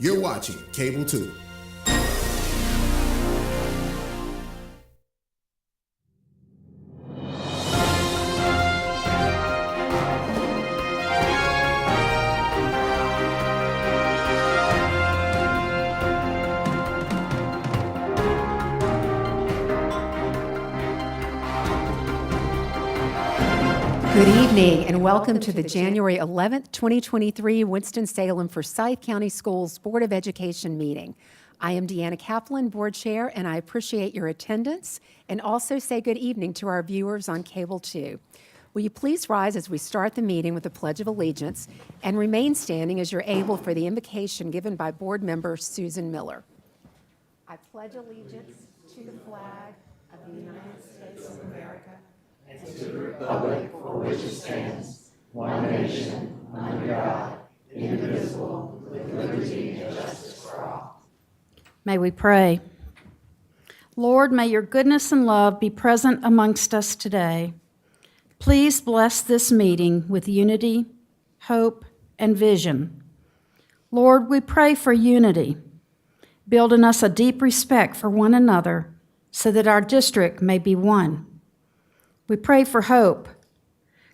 You're watching Cable 2. Good evening and welcome to the January 11th, 2023 Winston-Salem Forsyth County Schools Board of Education meeting. I am Deanna Kaplan, Board Chair, and I appreciate your attendance and also say good evening to our viewers on Cable 2. Will you please rise as we start the meeting with the Pledge of Allegiance and remain standing as you're able for the invocation given by Board Member Susan Miller. I pledge allegiance to the flag of the United States of America and to the republic for which it stands, one nation, under God, indivisible, with liberty and justice for all. May we pray. Lord, may your goodness and love be present amongst us today. Please bless this meeting with unity, hope, and vision. Lord, we pray for unity. Build in us a deep respect for one another so that our district may be one. We pray for hope.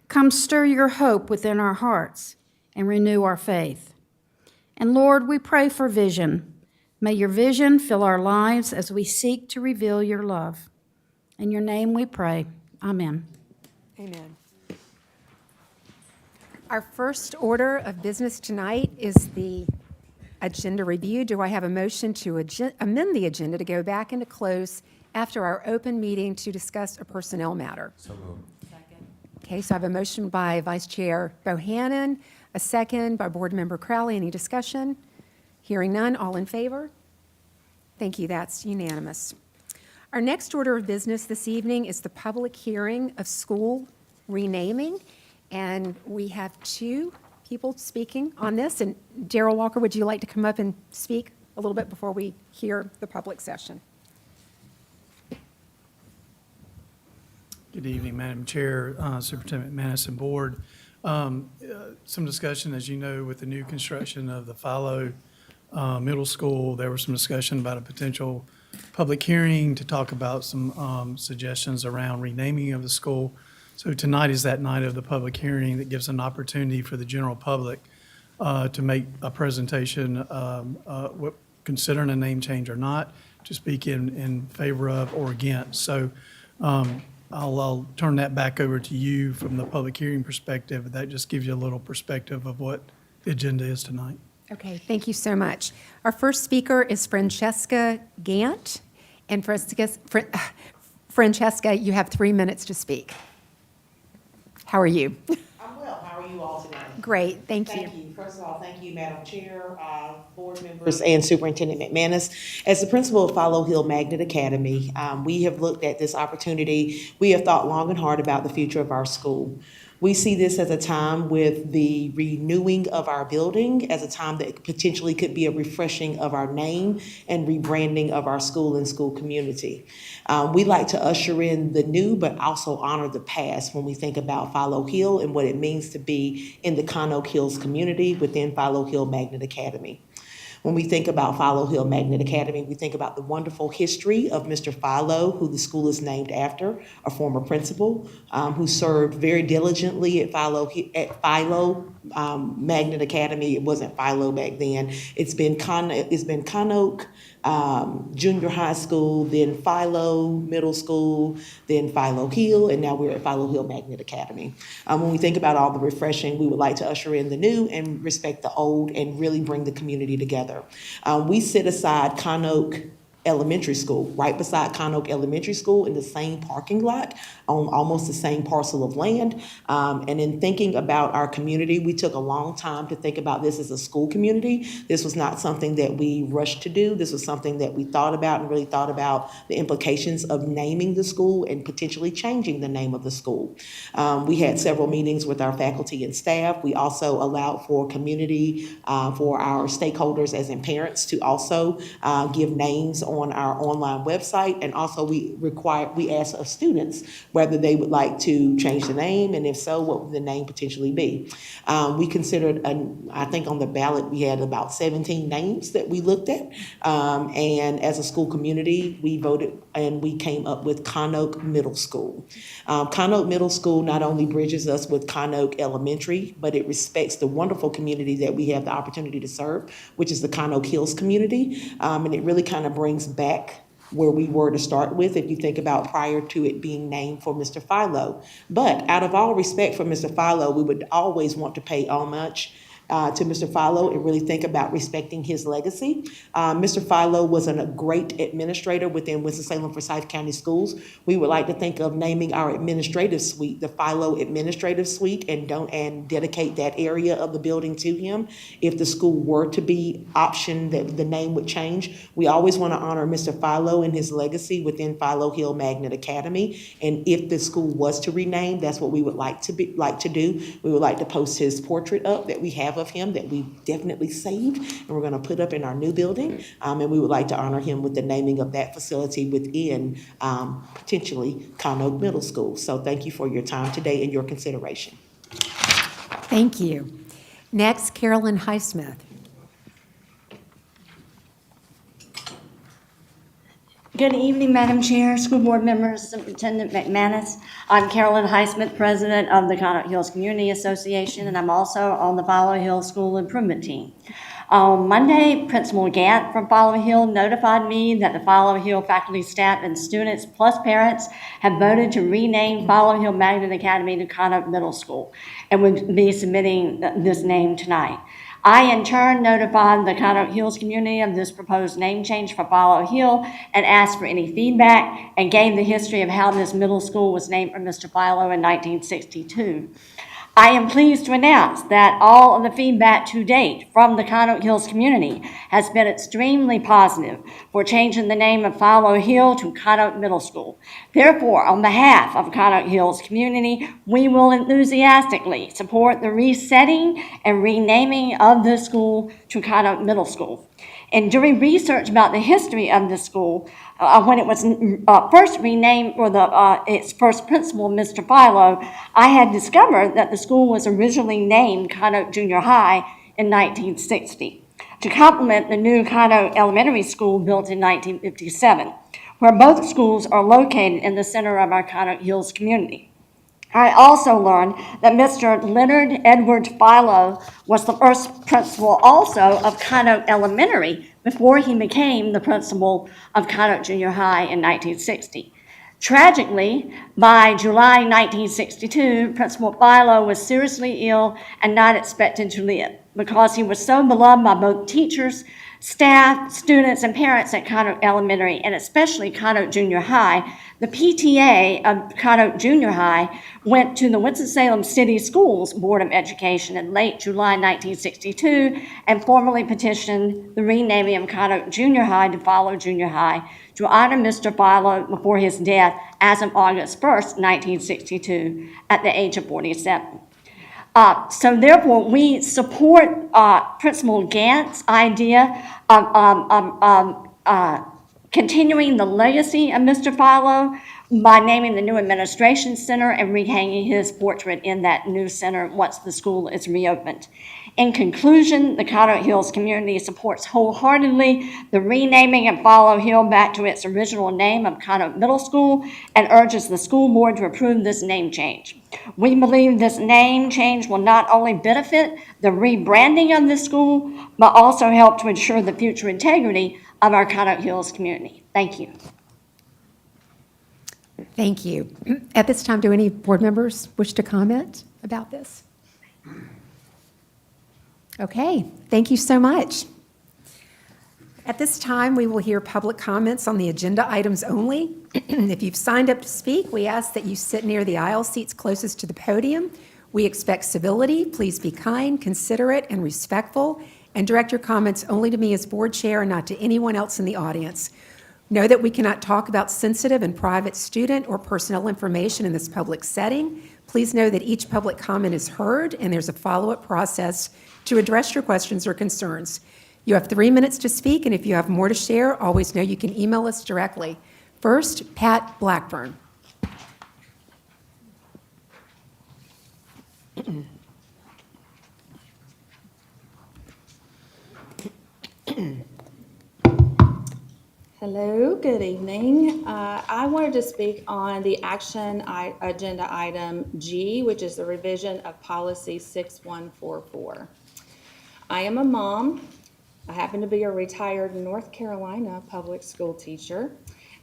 Come stir your hope within our hearts and renew our faith. And Lord, we pray for vision. May your vision fill our lives as we seek to reveal your love. In your name we pray. Amen. Amen. Our first order of business tonight is the agenda review. Do I have a motion to amend the agenda to go back into close after our open meeting to discuss a personnel matter? So moved. Second. Okay, so I have a motion by Vice Chair Bohannon, a second by Board Member Crowley. Any discussion? Hearing none, all in favor? Thank you, that's unanimous. Our next order of business this evening is the public hearing of school renaming, and we have two people speaking on this. And Darrell Walker, would you like to come up and speak a little bit before we hear the public session? Good evening, Madam Chair, Superintendent McManus, and Board. Some discussion, as you know, with the new construction of the Philo Middle School. There was some discussion about a potential public hearing to talk about some suggestions around renaming of the school. So tonight is that night of the public hearing that gives an opportunity for the general public to make a presentation, considering a name change or not, to speak in favor of or against. So I'll turn that back over to you from the public hearing perspective. That just gives you a little perspective of what the agenda is tonight. Okay, thank you so much. Our first speaker is Francesca Gant. And Francesca, you have 3 minutes to speak. How are you? I'm well. How are you all tonight? Great, thank you. Thank you. First of all, thank you, Madam Chair, board members, and Superintendent McManus. As the principal of Philo Hill Magnet Academy, we have looked at this opportunity. We have thought long and hard about the future of our school. We see this as a time with the renewing of our building, as a time that potentially could be a refreshing of our name and rebranding of our school and school community. We like to usher in the new, but also honor the past when we think about Philo Hill and what it means to be in the Con-Oak Hills community within Philo Hill Magnet Academy. When we think about Philo Hill Magnet Academy, we think about the wonderful history of Mr. Philo, who the school is named after, a former principal, who served very diligently at Philo Magnet Academy. It wasn't Philo back then. It's been Con-Oak Junior High School, then Philo Middle School, then Philo Hill, and now we're at Philo Hill Magnet Academy. When we think about all the refreshing, we would like to usher in the new and respect the old and really bring the community together. We sit aside Con-Oak Elementary School, right beside Con-Oak Elementary School, in the same parking lot on almost the same parcel of land. And in thinking about our community, we took a long time to think about this as a school community. This was not something that we rushed to do. This was something that we thought about and really thought about the implications of naming the school and potentially changing the name of the school. We had several meetings with our faculty and staff. We also allowed for community, for our stakeholders as in parents, to also give names on our online website, and also we ask of students whether they would like to change the name, and if so, what would the name potentially be. We considered, I think on the ballot we had about 17 names that we looked at, and as a school community, we voted and we came up with Conoke Middle School. Conoke Middle School not only bridges us with Conoke Elementary, but it respects the wonderful community that we have the opportunity to serve, which is the Conoke Hills community, and it really kind of brings back where we were to start with, if you think about prior to it being named for Mr. Philo. But out of all respect for Mr. Philo, we would always want to pay homage to Mr. Philo and really think about respecting his legacy. Mr. Philo was a great administrator within Winston-Salem Forsyth County Schools. We would like to think of naming our administrative suite the Philo Administrative Suite, and dedicate that area of the building to him. If the school were to be optioned, that the name would change. We always want to honor Mr. Philo and his legacy within Philo Hill Magnet Academy. And if the school was to rename, that's what we would like to do. We would like to post his portrait up that we have of him that we definitely saved, and we're going to put up in our new building, and we would like to honor him with the naming of that facility within potentially Conoke Middle School. So thank you for your time today and your consideration. Thank you. Next, Carolyn Highsmith. Good evening, Madam Chair, school board members, Superintendent McManus. I'm Carolyn Highsmith, president of the Conoke Hills Community Association, and I'm also on the Follow Hill School Improvement Team. On Monday, Principal Gant from Follow Hill notified me that the Follow Hill faculty, staff, and students, plus parents, have voted to rename Follow Hill Magnet Academy to Conoke Middle School, and will be submitting this name tonight. I, in turn, notified the Conoke Hills community of this proposed name change for Follow Hill and asked for any feedback, and gave the history of how this middle school was named for Mr. Philo in 1962. I am pleased to announce that all of the feedback to date from the Conoke Hills community has been extremely positive for changing the name of Follow Hill to Conoke Middle School. Therefore, on behalf of Conoke Hills community, we will enthusiastically support the resetting and renaming of the school to Conoke Middle School. And doing research about the history of the school, when it was first renamed for its first principal, Mr. Philo, I had discovered that the school was originally named Conoke Junior High in 1960 to complement the new Conoke Elementary School built in 1957, where both schools are located in the center of our Conoke Hills community. I also learned that Mr. Leonard Edward Philo was the first principal also of Conoke Elementary before he became the principal of Conoke Junior High in 1960. Tragically, by July 1962, Principal Philo was seriously ill and not expected to live. Because he was so beloved by both teachers, staff, students, and parents at Conoke Elementary, and especially Conoke Junior High, the PTA of Conoke Junior High went to the Winston-Salem City Schools Board of Education in late July 1962 and formally petitioned the renaming of Conoke Junior High to Philo Junior High to honor Mr. Philo before his death as of August 1st, 1962, at the age of 47. So therefore, we support Principal Gant's idea of continuing the legacy of Mr. Philo by naming the new administration center and rehanging his portrait in that new center once the school is reopened. In conclusion, the Conoke Hills community supports wholeheartedly the renaming of Follow Hill back to its original name of Conoke Middle School and urges the school board to approve this name change. We believe this name change will not only benefit the rebranding of the school, but also help to ensure the future integrity of our Conoke Hills community. Thank you. Thank you. At this time, do any board members wish to comment about this? Okay, thank you so much. At this time, we will hear public comments on the agenda items only. If you've signed up to speak, we ask that you sit near the aisle seats closest to the podium. We expect civility. Please be kind, considerate, and respectful, and direct your comments only to me as board chair and not to anyone else in the audience. Know that we cannot talk about sensitive and private student or personnel information in this public setting. Please know that each public comment is heard and there's a follow-up process to address your questions or concerns. You have 3 minutes to speak, and if you have more to share, always know you can email us directly. First, Pat Blackburn. Hello, good evening. I wanted to speak on the agenda item G, which is the revision of policy 6144. I am a mom. I happen to be a retired North Carolina public school teacher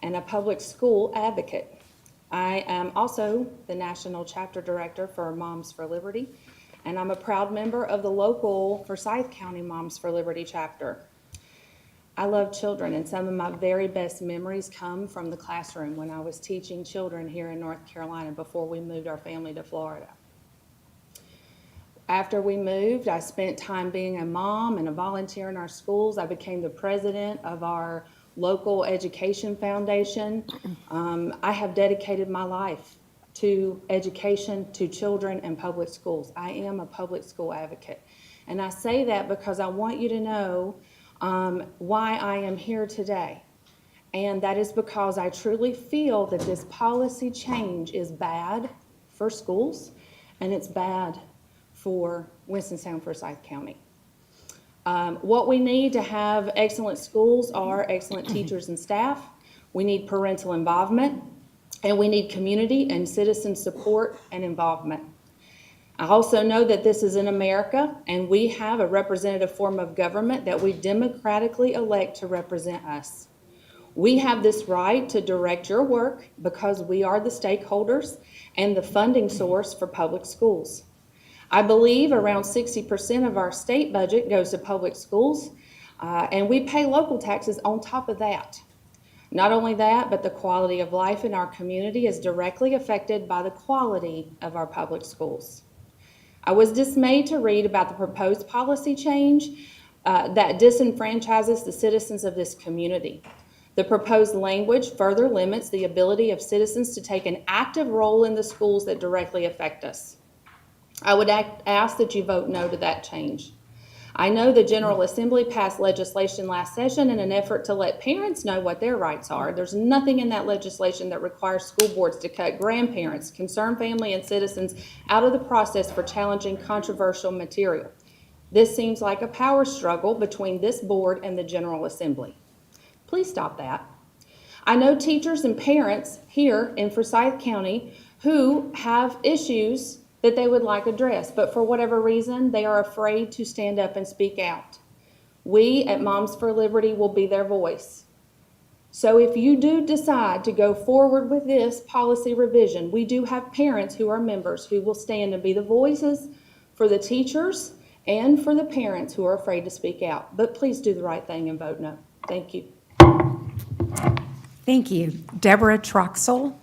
and a public school advocate. I am also the national chapter director for Moms for Liberty, and I'm a proud member of the local Forsyth County Moms for Liberty chapter. I love children, and some of my very best memories come from the classroom when I was teaching children here in North Carolina before we moved our family to Florida. After we moved, I spent time being a mom and a volunteer in our schools. I became the president of our local education foundation. I have dedicated my life to education, to children, and public schools. I am a public school advocate. And I say that because I want you to know why I am here today. And that is because I truly feel that this policy change is bad for schools and it's bad for Winston-Salem Forsyth County. What we need to have excellent schools are excellent teachers and staff. We need parental involvement, and we need community and citizen support and involvement. I also know that this is in America, and we have a representative form of government that we democratically elect to represent us. We have this right to direct your work because we are the stakeholders and the funding source for public schools. I believe around 60% of our state budget goes to public schools, and we pay local taxes on top of that. Not only that, but the quality of life in our community is directly affected by the quality of our public schools. I was dismayed to read about the proposed policy change that disenfranchises the citizens of this community. The proposed language further limits the ability of citizens to take an active role in the schools that directly affect us. I would ask that you vote no to that change. I know the General Assembly passed legislation last session in an effort to let parents know what their rights are. There's nothing in that legislation that requires school boards to cut grandparents, concerned family, and citizens out of the process for challenging controversial material. This seems like a power struggle between this board and the General Assembly. Please stop that. I know teachers and parents here in Forsyth County who have issues that they would like addressed, but for whatever reason, they are afraid to stand up and speak out. We at Moms for Liberty will be their voice. So if you do decide to go forward with this policy revision, we do have parents who are members who will stand and be the voices for the teachers and for the parents who are afraid to speak out. But please do the right thing and vote no. Thank you. Thank you. Deborah Troxel.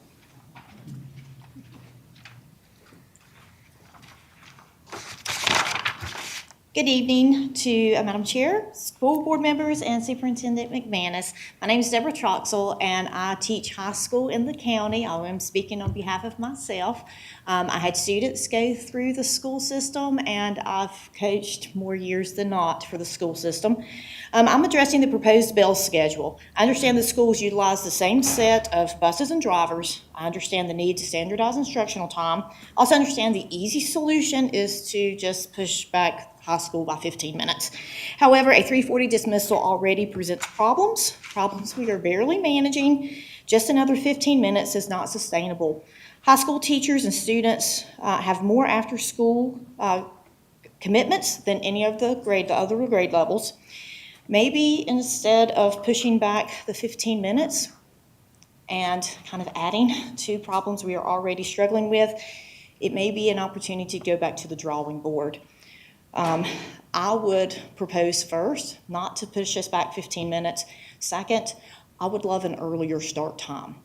Good evening to Madam Chair, school board members, and Superintendent McManus. My name is Deborah Troxel, and I teach high school in the county. I am speaking on behalf of myself. I had students go through the school system, and I've coached more years than not for the school system. I'm addressing the proposed bell schedule. I understand the schools utilize the same set of buses and drivers. I understand the need to standardize instructional time. I also understand the easy solution is to just push back high school by 15 minutes. However, a 3:40 dismissal already presents problems we are barely managing. Just another 15 minutes is not sustainable. High school teachers and students have more after-school commitments than any of the other grade levels. Maybe instead of pushing back the 15 minutes and kind of adding to problems we are already struggling with, it may be an opportunity to go back to the drawing board. I would propose first not to push us back 15 minutes. Second, I would love an earlier start time.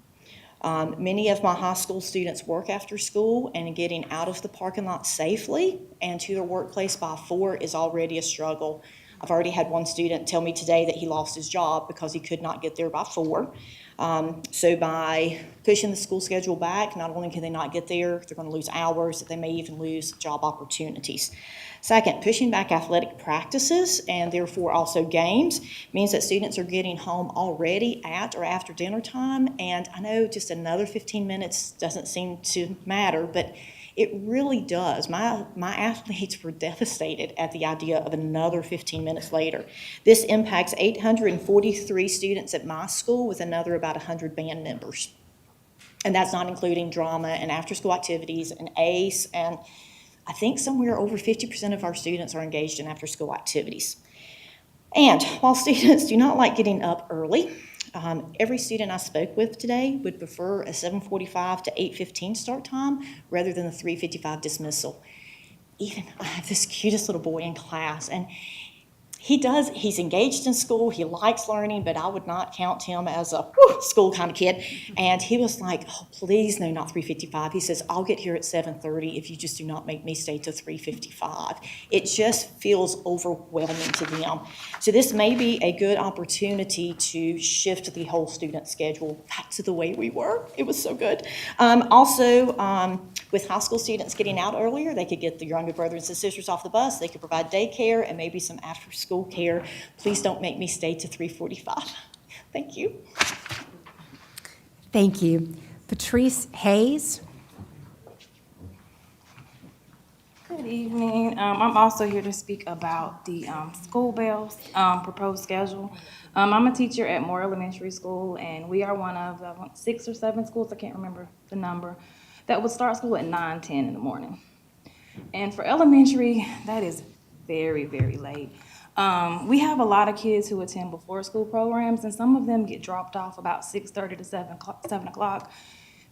Many of my high school students work after school, and getting out of the parking lot safely and to their workplace by 4 is already a struggle. I've already had one student tell me today that he lost his job because he could not get there by 4. So by pushing the school schedule back, not only can they not get there, they're going to lose hours, they may even lose job opportunities. Second, pushing back athletic practices and therefore also games means that students are getting home already at or after dinner time. And I know just another 15 minutes doesn't seem to matter, but it really does. My athletes were devastated at the idea of another 15 minutes later. This impacts 843 students at my school with another about 100 band members. And that's not including drama and after-school activities and ACE, and I think somewhere over 50% of our students are engaged in after-school activities. And while students do not like getting up early, every student I spoke with today would prefer a 7:45 to 8:15 start time rather than the 3:55 dismissal. I have this cutest little boy in class, and he's engaged in school, he likes learning, but I would not count him as a school kind of kid. And he was like, oh, please, no, not 3:55. He says, I'll get here at 7:30 if you just do not make me stay till 3:55. It just feels overwhelming to them. So this may be a good opportunity to shift the whole student schedule back to the way we were. It was so good. With high school students getting out earlier, they could get their younger brothers and sisters off the bus, they could provide daycare and maybe some after-school care. Please don't make me stay to 3:45. Thank you. Thank you. Patrice Hayes. Good evening. I'm also here to speak about the school bells proposed schedule. I'm a teacher at Moore Elementary School, and we are one of 6 or 7 schools, I can't remember the number, that would start school at 9:10 in the morning. And for elementary, that is very, very late. We have a lot of kids who attend before school programs, and some of them get dropped off about 6:30 to 7 o'clock.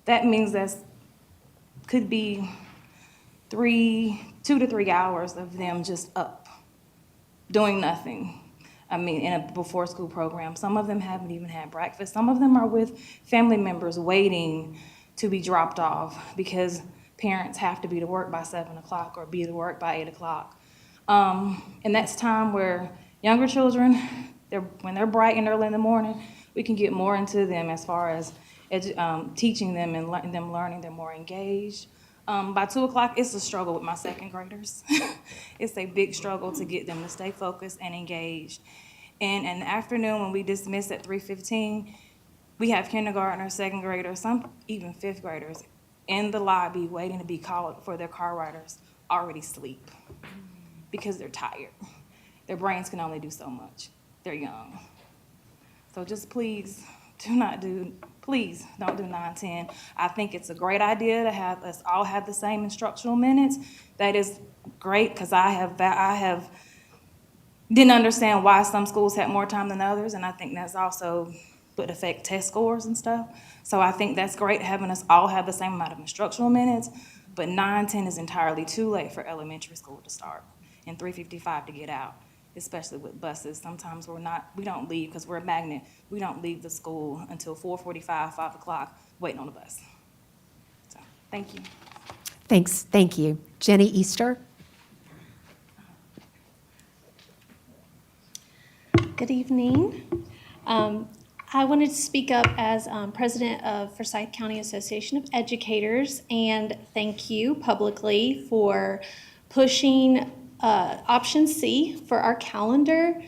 That means could be 2 to 3 hours of them just up, doing nothing. I mean, in a before school program. Some of them haven't even had breakfast. Some of them are with family members waiting to be dropped off because parents have to be to work by 7 o'clock or be to work by 8 o'clock. And that's time where younger children, when they're bright and early in the morning, we can get more into them as far as teaching them and letting them learning. They're more engaged. By 2 o'clock, it's a struggle with my second graders. It's a big struggle to get them to stay focused and engaged. And in the afternoon, when we dismiss at 3:15, we have kindergartners, second graders, some even fifth graders in the lobby waiting to be called for their car riders already asleep because they're tired. Their brains can only do so much. They're young. So just please don't do 9:10. I think it's a great idea to have us all have the same instructional minutes. That is great because I didn't understand why some schools had more time than others, and I think that's also would affect test scores and stuff. So I think that's great having us all have the same amount of instructional minutes, but 9:10 is entirely too late for elementary school to start and 3:55 to get out, especially with buses. Sometimes we don't leave because we're a magnet. We don't leave the school until 4:45, 5 o'clock, waiting on the bus. So, thank you. Thanks. Thank you. Jenny Easter. Good evening. I wanted to speak up as president of Forsyth County Association of Educators and thank you publicly for pushing option C for our calendar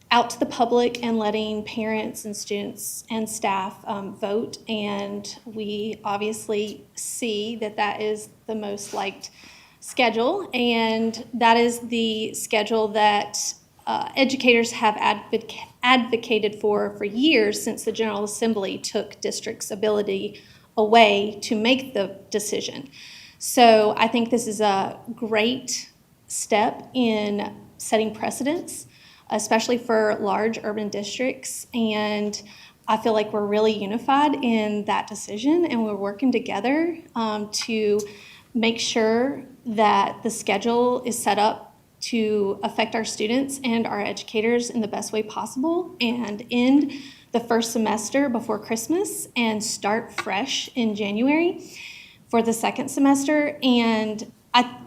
out to the public and letting parents and students and staff vote. And we obviously see that is the most liked schedule, and that is the schedule that educators have advocated for years since the General Assembly took districts' ability away to make the decision. So I think this is a great step in setting precedents, especially for large urban districts. And I feel like we're really unified in that decision, and we're working together to make sure that the schedule is set up to affect our students and our educators in the best way possible and end the first semester before Christmas and start fresh in January for the second semester. And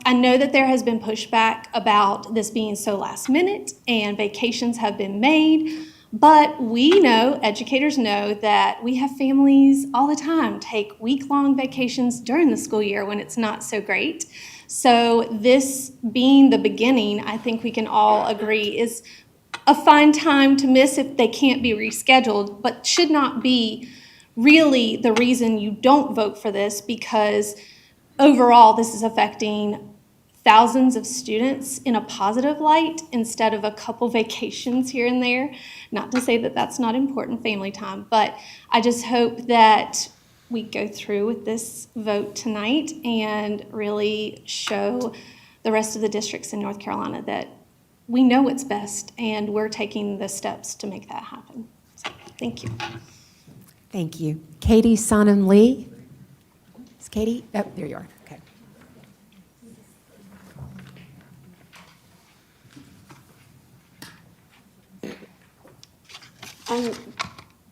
I know that there has been pushback about this being so last minute and vacations have been made, But we know, educators know, that we have families all the time take week-long vacations during the school year when it's not so great. So this being the beginning, I think we can all agree is a fine time to miss if they can't be rescheduled, but should not be really the reason you don't vote for this, because overall this is affecting thousands of students in a positive light instead of a couple vacations here and there. Not to say that that's not important family time, but I just hope that we go through with this vote tonight and really show the rest of the districts in North Carolina that we know what's best and we're taking the steps to make that happen. So, thank you. Thank you. Katie Sonam Lee. Is Katie? Oh, there you are. Okay.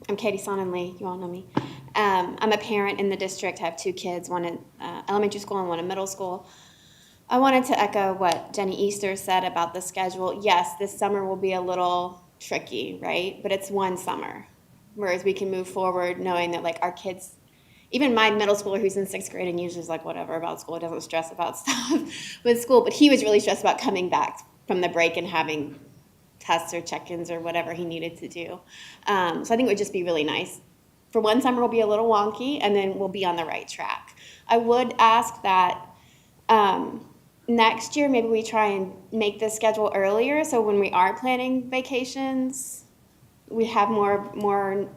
I'm Katie Sonam Lee. You all know me. I'm a parent in the district. I have two kids, one in elementary school and one in middle school. I wanted to echo what Jenny Easter said about the schedule. Yes, this summer will be a little tricky, right? But it's one summer, whereas we can move forward knowing that, like, our kids, even my middle schooler who's in 6th grade and usually is like whatever about school, doesn't stress about stuff with school, but he was really stressed about coming back from the break and having tests or check-ins or whatever he needed to do. So I think it would just be really nice. For one summer, we'll be a little wonky, and then we'll be on the right track. I would ask that next year, maybe we try and make the schedule earlier, so when we are planning vacations, we have more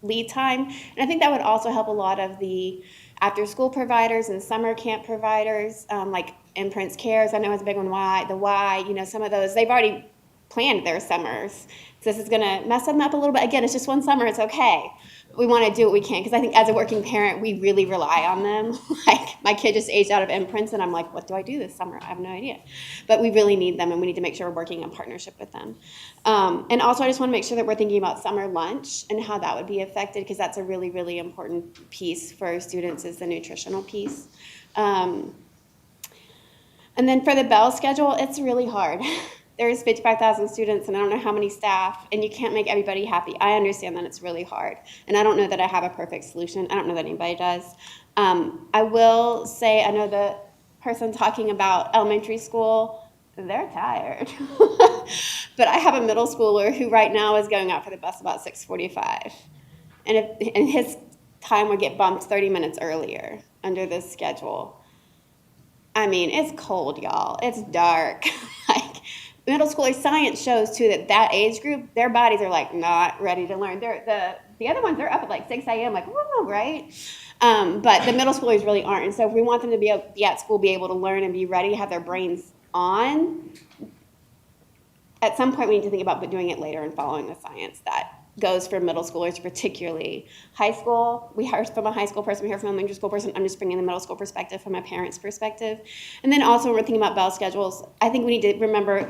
lead time. And I think that would also help a lot of the after-school providers and summer camp providers, like Imprints Cares. I know it's a big one. Some of those, they've already planned their summers. So this is going to mess them up a little bit. Again, it's just one summer. It's okay. We want to do what we can, because I think as a working parent, we really rely on them. Like, my kid just aged out of Imprints, and I'm like, what do I do this summer? I have no idea. But we really need them, and we need to make sure we're working in partnership with them. And also, I just want to make sure that we're thinking about summer lunch and how that would be affected, because that's a really, really important piece for students, is the nutritional piece. And then for the bell schedule, it's really hard. There's 55,000 students, and I don't know how many staff, and you can't make everybody happy. I understand that it's really hard, and I don't know that I have a perfect solution. I don't know that anybody does. I will say, I know the person talking about elementary school, they're tired. But I have a middle schooler who right now is going out for the bus about 6:45, and his time would get bumped 30 minutes earlier under this schedule. I mean, it's cold, y'all. It's dark. Middle schoolers, science shows too that age group, their bodies are like not ready to learn. The other ones, they're up at like 6 a.m. like, whoa, right? But the middle schoolers really aren't. And so if we want them to be at school, be able to learn and be ready, have their brains on, at some point we need to think about doing it later and following the science that goes for middle schoolers, particularly high school. We heard from a high school person, we heard from an elementary school person. I'm just bringing the middle school perspective from a parent's perspective. And then also when we're thinking about bell schedules, I think we need to remember,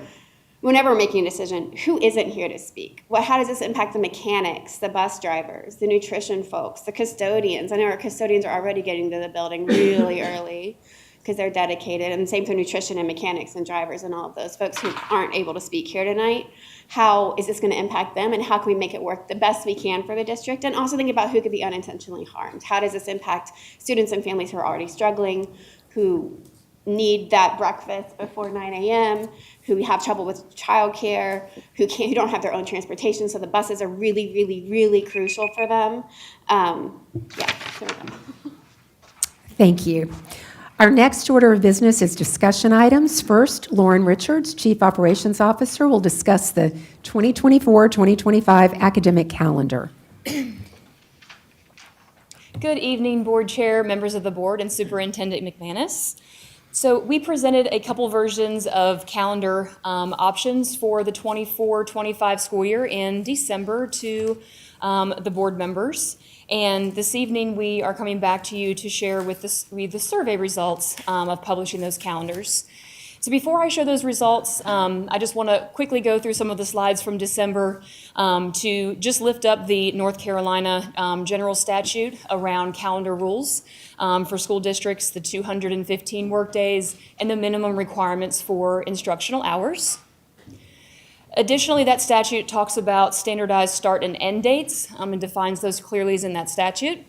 whenever we're making a decision, who isn't here to speak? How does this impact the mechanics, the bus drivers, the nutrition folks, the custodians? I know our custodians are already getting to the building really early because they're dedicated, and same for nutrition and mechanics and drivers and all of those folks who aren't able to speak here tonight. How is this going to impact them, and how can we make it work the best we can for the district? And also think about who could be unintentionally harmed. How does this impact students and families who are already struggling, who need that breakfast before 9 a.m., who have trouble with childcare, who don't have their own transportation, so the buses are really, really, really crucial for them. There we go. Thank you. Our next order of business is discussion items. First, Lauren Richards, Chief Operations Officer, will discuss the 2024-2025 academic calendar. Good evening, Board Chair, members of the Board, and Superintendent McManus. So we presented a couple versions of calendar options for the 24-25 school year in December to the board members. And this evening, we are coming back to you to share with the survey results of publishing those calendars. So before I show those results, I just want to quickly go through some of the slides from December to just lift up the North Carolina general statute around calendar rules for school districts, the 215 work days, and the minimum requirements for instructional hours. Additionally, that statute talks about standardized start and end dates and defines those clearly in that statute.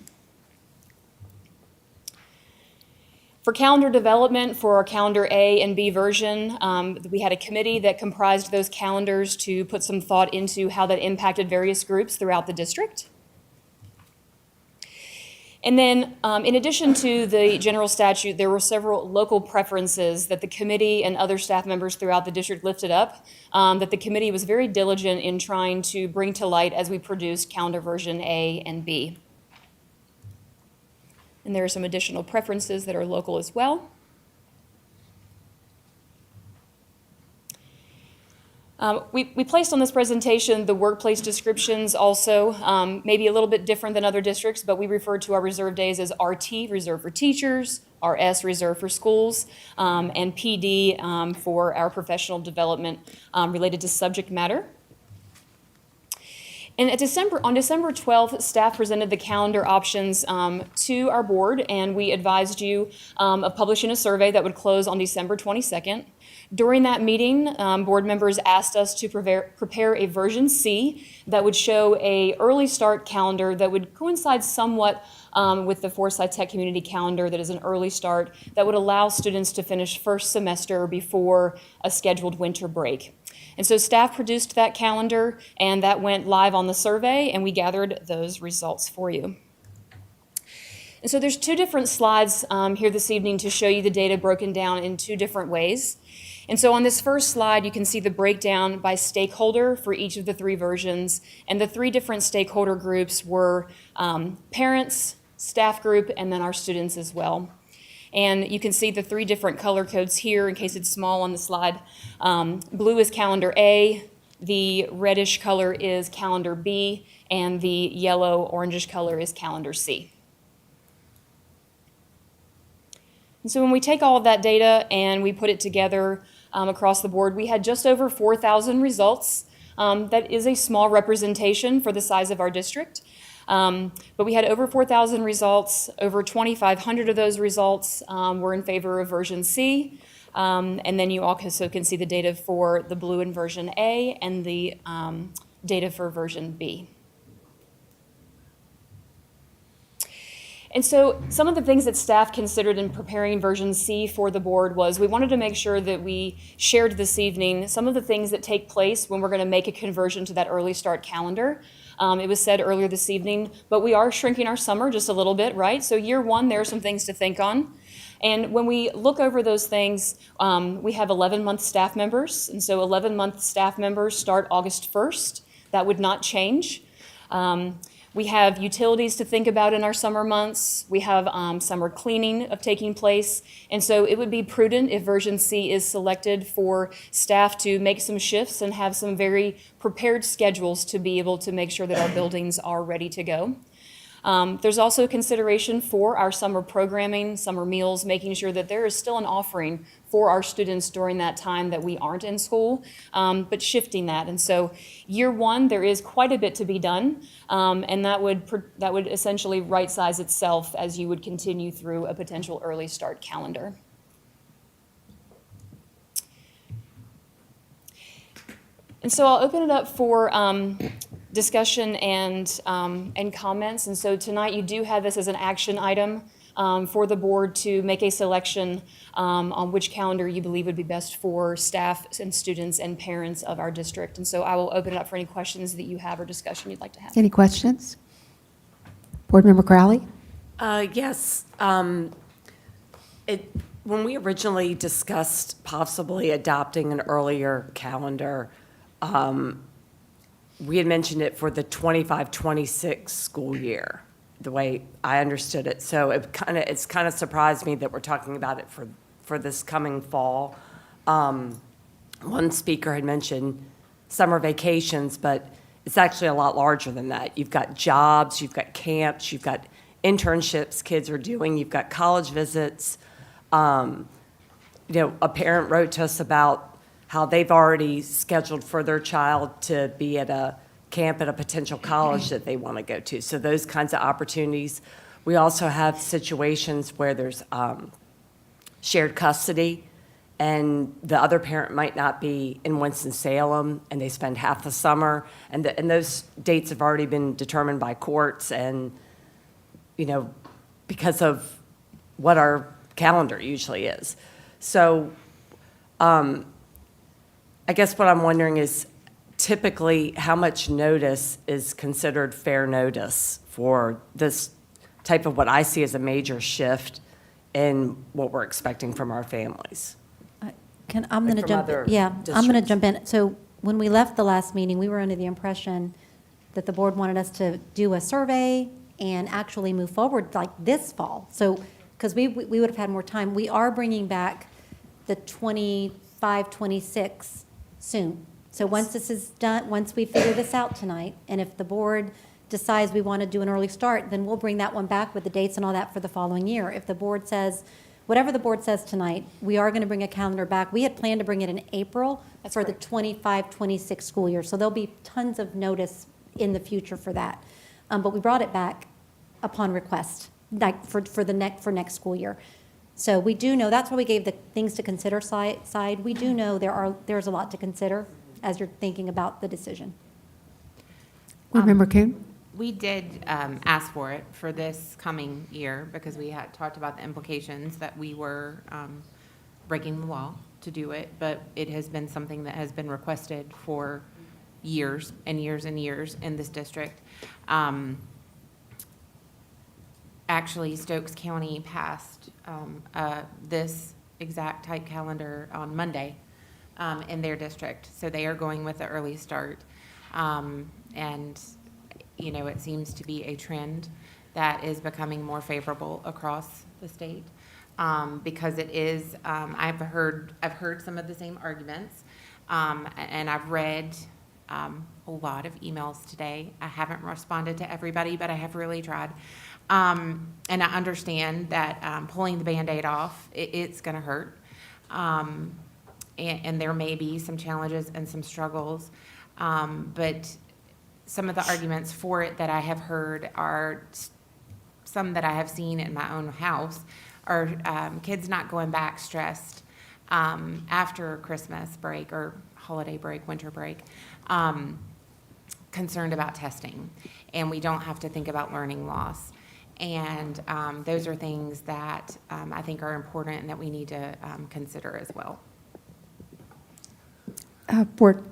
For calendar development, for our calendar A and B version, we had a committee that comprised those calendars to put some thought into how that impacted various groups throughout the district. And then, in addition to the general statute, there were several local preferences that the committee and other staff members throughout the district lifted up, that the committee was very diligent in trying to bring to light as we produced calendar version A and B. And there are some additional preferences that are local as well. We placed on this presentation the workplace descriptions also, maybe a little bit different than other districts, but we refer to our reserved days as RT, reserved for teachers, RS, reserved for schools, and PD for our professional development related to subject matter. And on December 12th, staff presented the calendar options to our board, and we advised you of publishing a survey that would close on December 22nd. During that meeting, board members asked us to prepare a version C that would show an early start calendar that would coincide somewhat with the Forsyth Tech Community Calendar that is an early start that would allow students to finish first semester before a scheduled winter break. And so staff produced that calendar, and that went live on the survey, and we gathered those results for you. And so there's two different slides here this evening to show you the data broken down in two different ways. And so on this first slide, you can see the breakdown by stakeholder for each of the three versions, and the three different stakeholder groups were parents, staff group, and then our students as well. And you can see the three different color codes here in case it's small on the slide. Blue is calendar A, the reddish color is calendar B, and the yellow orangish color is calendar C. And so when we take all of that data and we put it together across the board, we had just over 4,000 results. That is a small representation for the size of our district. But we had over 4,000 results. Over 2,500 of those results were in favor of version C. And then you also can see the data for the blue in version A and the data for version B. And so some of the things that staff considered in preparing version C for the board was we wanted to make sure that we shared this evening some of the things that take place when we're going to make a conversion to that early start calendar. It was said earlier this evening, but we are shrinking our summer just a little bit, right? So year one, there are some things to think on. And when we look over those things, we have 11-month staff members. And so 11-month staff members start August 1st. That would not change. We have utilities to think about in our summer months. We have summer cleaning taking place. And so it would be prudent if version C is selected for staff to make some shifts and have some very prepared schedules to be able to make sure that our buildings are ready to go. There's also consideration for our summer programming, summer meals, making sure that there is still an offering for our students during that time that we aren't in school, but shifting that. And so year one, there is quite a bit to be done, and that would essentially right-size itself as you would continue through a potential early start calendar. And so I'll open it up for discussion and comments. And so tonight you do have this as an action item for the board to make a selection on which calendar you believe would be best for staff and students and parents of our district. And so I will open it up for any questions that you have or discussion you'd like to have. Any questions? Board Member Crowley? Yes. When we originally discussed possibly adopting an earlier calendar, we had mentioned it for the 25-26 school year, the way I understood it. So it's kind of surprised me that we're talking about it for this coming fall. One speaker had mentioned summer vacations, but it's actually a lot larger than that. You've got jobs, you've got camps, you've got internships kids are doing, you've got college visits. A parent wrote to us about how they've already scheduled for their child to be at a camp at a potential college that they want to go to. So those kinds of opportunities. We also have situations where there's shared custody, and the other parent might not be in Winston-Salem, and they spend half the summer, and those dates have already been determined by courts, and, you know, because of what our calendar usually is. So I guess what I'm wondering is, typically, how much notice is considered fair notice for this type of what I see as a major shift in what we're expecting from our families? I'm Like going to from jump, other yeah, I'm going to districts. jump in. So when we left the last meeting, we were under the impression that the board wanted us to do a survey and actually move forward like this fall. So, because we would have had more time. We are bringing back the 25, 26 soon. So once this is done, once we figure this out tonight, and if the board decides we want to do an early start, then we'll bring that one back with the dates and all that for the following year. If the board says, whatever the board says tonight, we are going to bring a calendar back. We had planned to bring it in April for the 25, 26 school year. So there'll be tons of notice in the future for that. But we brought it back upon request, like for next school year. So we do know, that's why we gave the things to consider side. We do know there's a lot to consider as you're thinking about the decision. Board Member Kuhn? We did ask for it for this coming year because we had talked about the implications that we were breaking the law to do it, but it has been something that has been requested for years and years and years in this district. Actually, Stokes County passed this exact type calendar on Monday in their district, so they are going with the early start. And you know, it seems to be a trend that is becoming more favorable across the state because it is. I've heard some of the same arguments, and I've read a lot of emails today. I haven't responded to everybody, but I have really tried. And I understand that pulling the Band-Aid off, it's going to hurt, and there may be some challenges and some struggles, but some of the arguments for it that I have heard are some that I have seen in my own house are kids not going back stressed after Christmas break or holiday break, winter break, concerned about testing. And we don't have to think about learning loss. And those are things that I think are important and that we need to consider as well. Board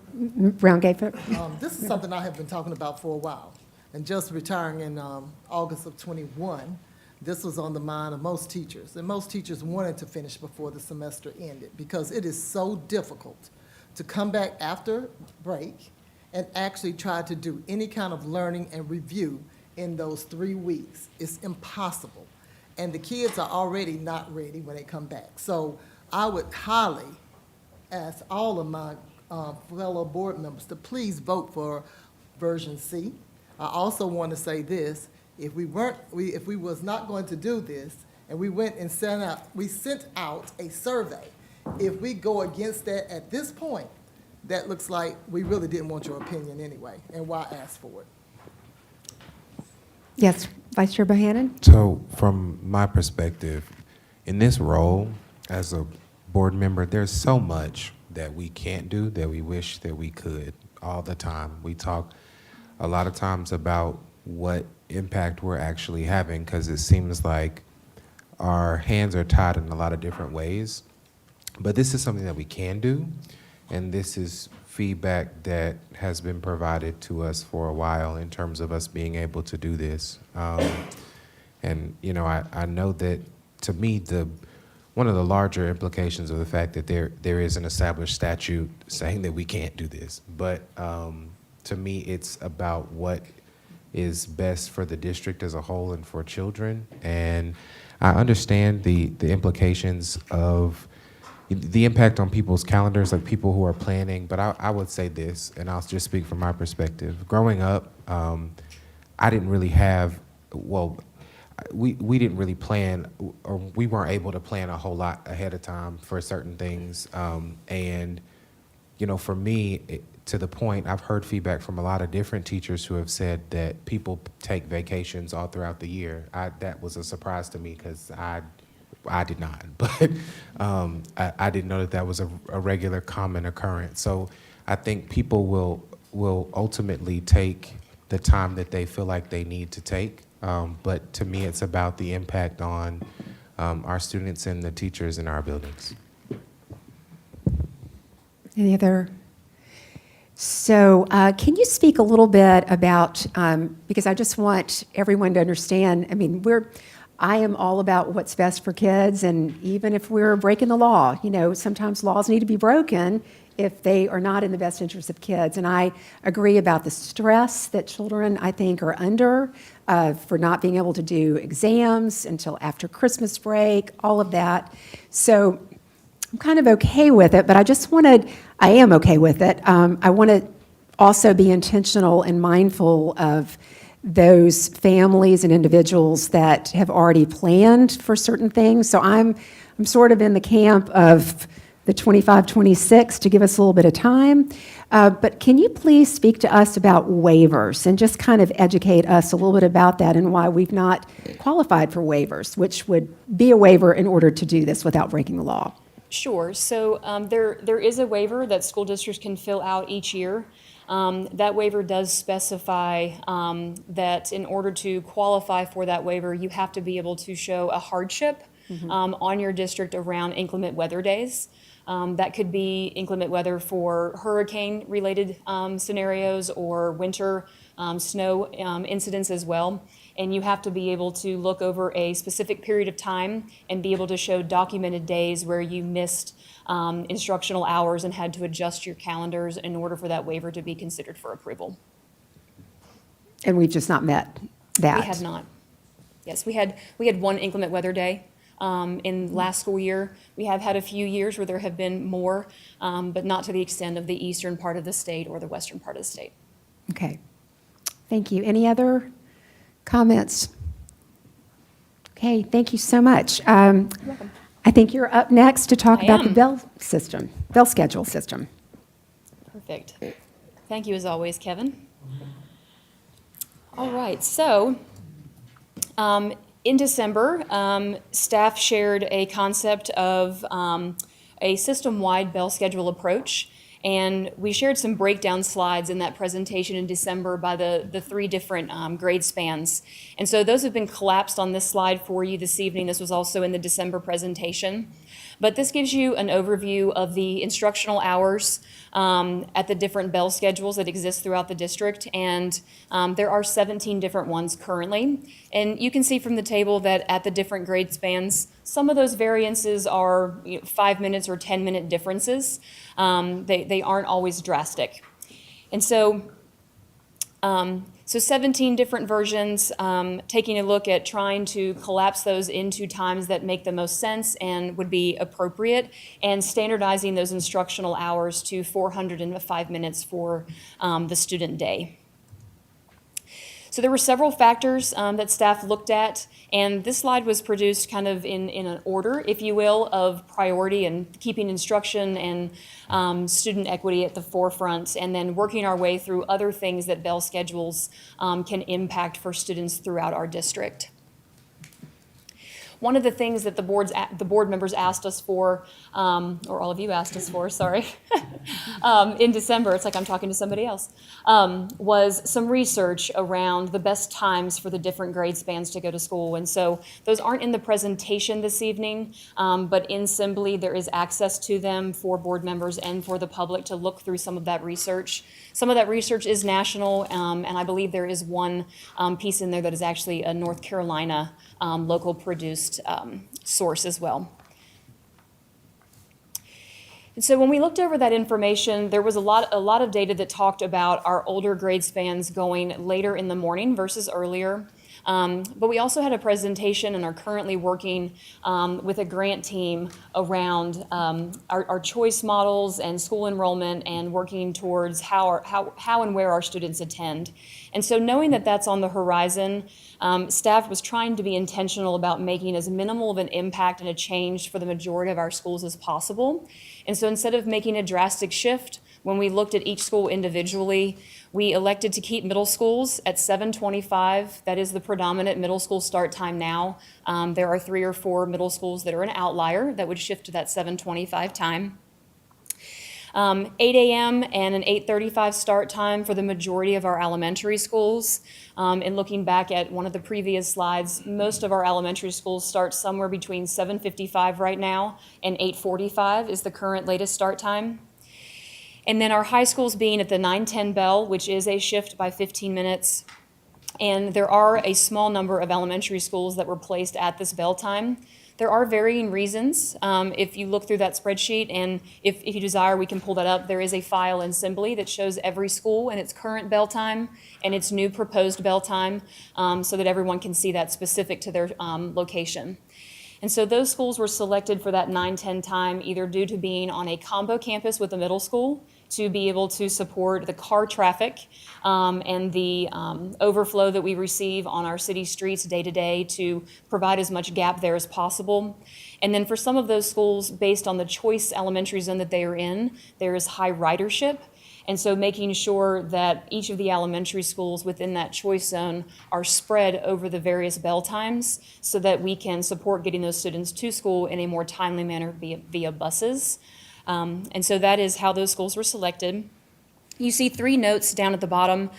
Brown Gafer? This is something I have been talking about for a while. And just retiring in August of '21, this was on the mind of most teachers. And most teachers wanted to finish before the semester ended because it is so difficult to come back after break and actually try to do any kind of learning and review in those 3 weeks. It's impossible. And the kids are already not ready when they come back. So I would highly ask all of my fellow board members to please vote for version C. I also want to say this, if we was not going to do this, and we went and sent out a survey, if we go against that at this point, that looks like we really didn't want your opinion anyway, and why ask for it? Yes, Vice Chair Bohannon? So from my perspective, in this role as a board member, there's so much that we can't do that we wish that we could all the time. We talk a lot of times about what impact we're actually having because it seems like our hands are tied in a lot of different ways. But this is something that we can do, and this is feedback that has been provided to us for a while in terms of us being able to do this. And, you know, I know that, to me, one of the larger implications of the fact that there is an established statute saying that we can't do this. But to me, it's about what is best for the district as a whole and for children. And I understand the implications of the impact on people's calendars, like people who are planning. But I would say this, and I'll just speak from my perspective. Growing up, I didn't really have, we didn't really plan, or we weren't able to plan a whole lot ahead of time for certain things. And, you know, for me, to the point, I've heard feedback from a lot of different teachers who have said that people take vacations all throughout the year. That was a surprise to me because I I did not, but I didn't know that that was a regular common occurrence. So I think people will ultimately take the time that they feel like they need to take. But to me, it's about the impact on our students and the teachers in our buildings. Any other? So can you speak a little bit about, because I just want everyone to understand, I mean, I am all about what's best for kids, and even if we're breaking the law, you know, sometimes laws need to be broken if they are not in the best interest of kids. And I agree about the stress that children, I think, are under for not being able to do exams until after Christmas break, all of that. So I'm kind of okay with it, but I am okay with it. I want to also be intentional and mindful of those families and individuals that have already planned for certain things. So I'm sort of in the camp of the 25, 26 to give us a little bit of time. But can you please speak to us about waivers and just kind of educate us a little bit about that and why we've not qualified for waivers, which would be a waiver in order to do this without breaking the law? Sure. So there is a waiver that school districts can fill out each year. That waiver does specify that in order to qualify for that waiver, you have to be able to show a hardship on your district around inclement weather days. That could be inclement weather for hurricane-related scenarios or winter snow incidents as well. And you have to be able to look over a specific period of time and be able to show documented days where you missed instructional hours and had to adjust your calendars in order for that waiver to be considered for approval. And we've just not met that. We have not. Yes, we had one inclement weather day in last school year. We have had a few years where there have been more, but not to the extent of the eastern part of the state or the western part of the state. Okay. Thank you. Any other comments? Okay, thank you so much. You're welcome. I think you're up next to talk I about the am. bell schedule system. Perfect. Thank you as always, Kevin. All right, so in December, staff shared a concept of a system-wide bell schedule approach, and we shared some breakdown slides in that presentation in December by the three different grade spans. And so those have been collapsed on this slide for you this evening. This was also in the December presentation. But this gives you an overview of the instructional hours at the different bell schedules that exist throughout the district. And there are 17 different ones currently. And you can see from the table that at the different grade spans, some of those variances are 5 minutes or 10-minute differences. They aren't always drastic. And so 17 different versions, taking a look at trying to collapse those into times that make the most sense and would be appropriate, and standardizing those instructional hours to 405 minutes for the student day. So there were several factors that staff looked at, and this slide was produced kind of in an order, if you will, of priority and keeping instruction and student equity at the forefront, and then working our way through other things that bell schedules can impact for students throughout our district. One of the things that the board members asked us for, or all of you asked us for, sorry, in December, it's like I'm talking to somebody else, was some research around the best times for the different grade spans to go to school. And so those aren't in the presentation this evening, but in Assembly there is access to them for board members and for the public to look through some of that research. Some of that research is national, and I believe there is one piece in there that is actually a North Carolina local produced source as well. And so when we looked over that information, there was a lot of data that talked about our older grade spans going later in the morning versus earlier. But we also had a presentation and are currently working with a grant team around our choice models and school enrollment and working towards how and where our students attend. And so knowing that that's on the horizon, staff was trying to be intentional about making as minimal of an impact and a change for the majority of our schools as possible. And so instead of making a drastic shift, when we looked at each school individually, We elected to keep middle schools at 7:25. That is the predominant middle school start time now. There are 3 or 4 middle schools that are an outlier that would shift to that 7:25 time. 8 a.m. and an 8:35 start time for the majority of our elementary schools. And looking back at one of the previous slides, most of our elementary schools start somewhere between 7:55 right now and 8:45 is the current latest start time. And then our high schools being at the 9:10 bell, which is a shift by 15 minutes. And there are a small number of elementary schools that were placed at this bell time. There are varying reasons. If you look through that spreadsheet, and if you desire, we can pull that up. There is a file in Assembly that shows every school and its current bell time and its new proposed bell time, so that everyone can see that specific to their location. And so those schools were selected for that 9:10 time, either due to being on a combo campus with a middle school, to be able to support the car traffic and the overflow that we receive on our city streets day to day, to provide as much gap there as possible. And then for some of those schools, based on the choice elementary zone that they are in, there is high ridership. And so making sure that each of the elementary schools within that choice zone are spread over the various bell times so that we can support getting those students to school in a more timely manner via buses. And so that is how those schools were selected. You see 3 notes down at the bottom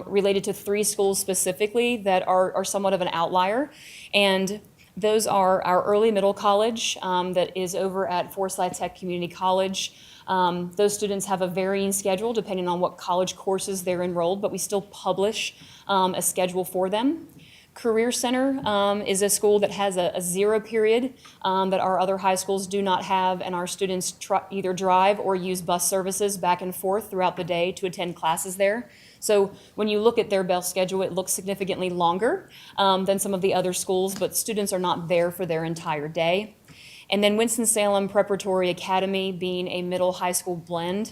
related to 3 schools specifically that are somewhat of an outlier. And those are our early middle college that is over at Forsyth Tech Community College. Those students have a varying schedule depending on what college courses they're enrolled, but we still publish a schedule for them. Career Center is a school that has a 0 period that our other high schools do not have, and our students either drive or use bus services back and forth throughout the day to attend classes there. So when you look at their bell schedule, it looks significantly longer than some of the other schools, but students are not there for their entire day. And then Winston-Salem Preparatory Academy being a middle high school blend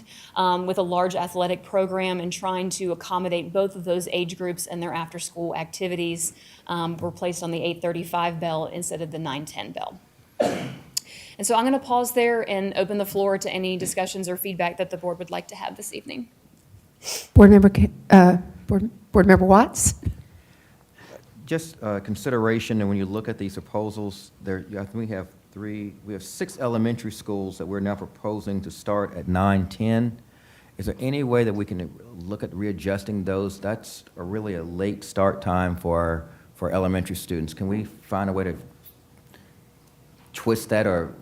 with a large athletic program and trying to accommodate both of those age groups and their after-school activities were placed on the 8:35 bell instead of the 9:10 bell. And so I'm going to pause there and open the floor to any discussions or feedback that the board would like to have this evening. Board Member Watts? Just consideration, and when you look at these proposals, I think we have 6 elementary schools that we're now proposing to start at 9:10. Is there any way that we can look at readjusting those? That's really a late start time for elementary students. Can we find a way to twist that or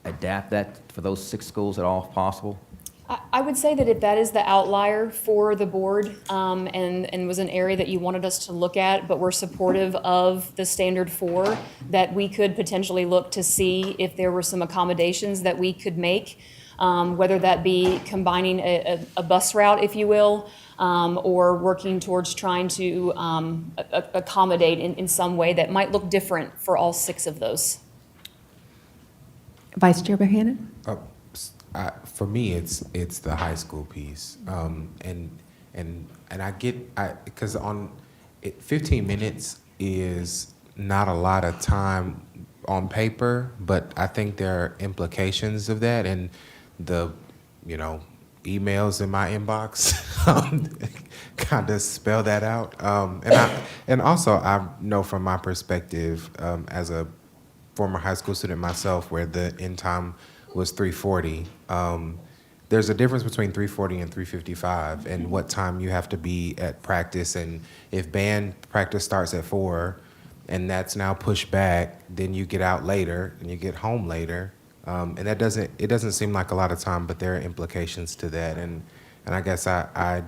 adapt that for those 6 schools at all possible? I would say that if that is the outlier for the board and was an area that you wanted us to look at, but we're supportive of the standard 4, that we could potentially look to see if there were some accommodations that we could make, whether that be combining a bus route, if you will, or working towards trying to accommodate in some way that might look different for all 6 of those. Vice Chair Bohannon? For me, it's the high school piece, and I get because 15 minutes is not a lot of time on paper, but I think there are implications of that, and the emails in my inbox kind of spell that out, and also I know from my perspective as a former high school student myself, where the end time was 3:40. There's a difference between 3:40 and 3:55 and what time you have to be at practice. And if band practice starts at 4 and that's now pushed back, then you get out later and you get home later. And it doesn't seem like a lot of time, but there are implications to that. And I guess I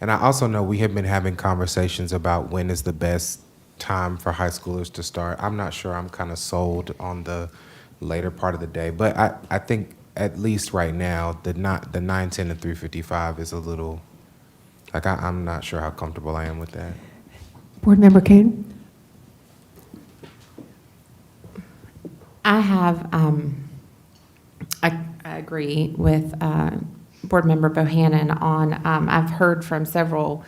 also know we have been having conversations about when is the best time for high schoolers to start. I'm not sure I'm kind of sold on the later part of the day, but I think at least right now the 9:10 and 3:55 is a little I'm not sure how comfortable I am with that. Board Member Kane? I have, I agree with Board Member Bohannon on, I've heard from several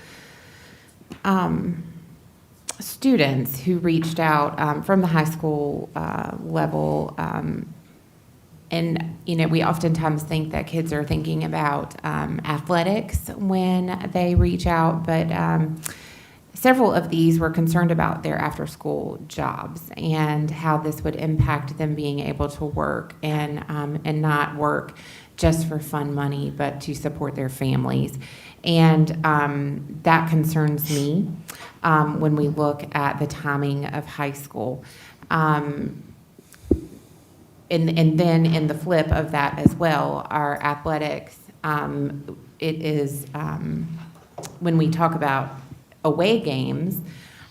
students who reached out from the high school level And, you know, we oftentimes think that kids are thinking about athletics when they reach out, but several of these were concerned about their after-school jobs and how this would impact them being able to work and not work just for fun money, but to support their families. And that concerns me when we look at the timing of high school. And then in the flip of that as well, our athletics, it is, when we talk about away games,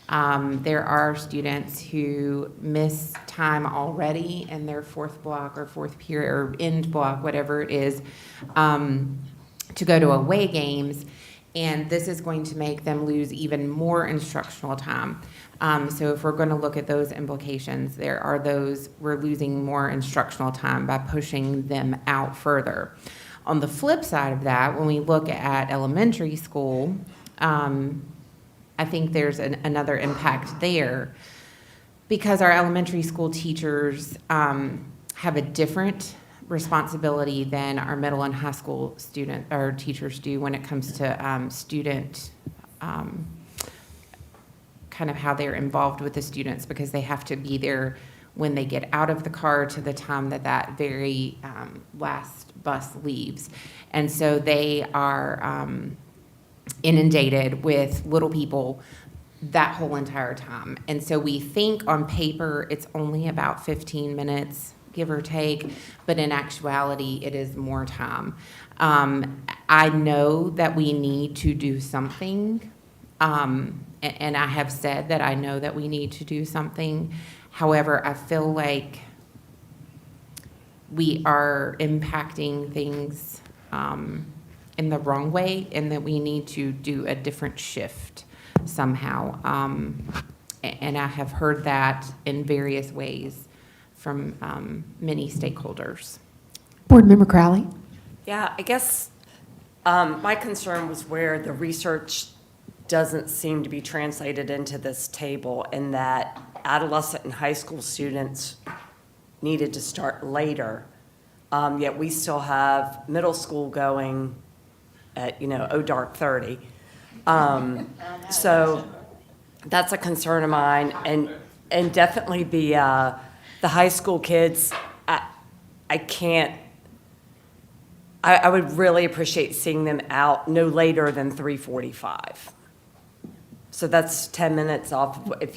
there are students who miss time already in their fourth block or fourth period or end block, whatever it is, to go to away games. And this is going to make them lose even more instructional time. So if we're going to look at those implications, there are those, we're losing more instructional time by pushing them out further. On the flip side of that, when we look at elementary school, I think there's another impact there because our elementary school teachers have a different responsibility than our middle and high school student or teachers do when it comes to student kind of how they're involved with the students, because they have to be there when they get out of the car to the time that very last bus leaves. And so they are inundated with little people that whole entire time. And so we think on paper it's only about 15 minutes, give or take, but in actuality it is more time. I know that we need to do something, and I have said that I know that we need to do something. However, I feel like we are impacting things in the wrong way, and that we need to do a different shift somehow. And I have heard that in various ways from many stakeholders. Board Member Crowley? Yeah, I guess my concern was where the research doesn't seem to be translated into this table, and that adolescent and high school students needed to start later. Yet we still have middle school going at, dark 30. So that's a concern of mine, and definitely the high school kids. I would really appreciate seeing them out no later than 3:45. So that's 10 minutes off. If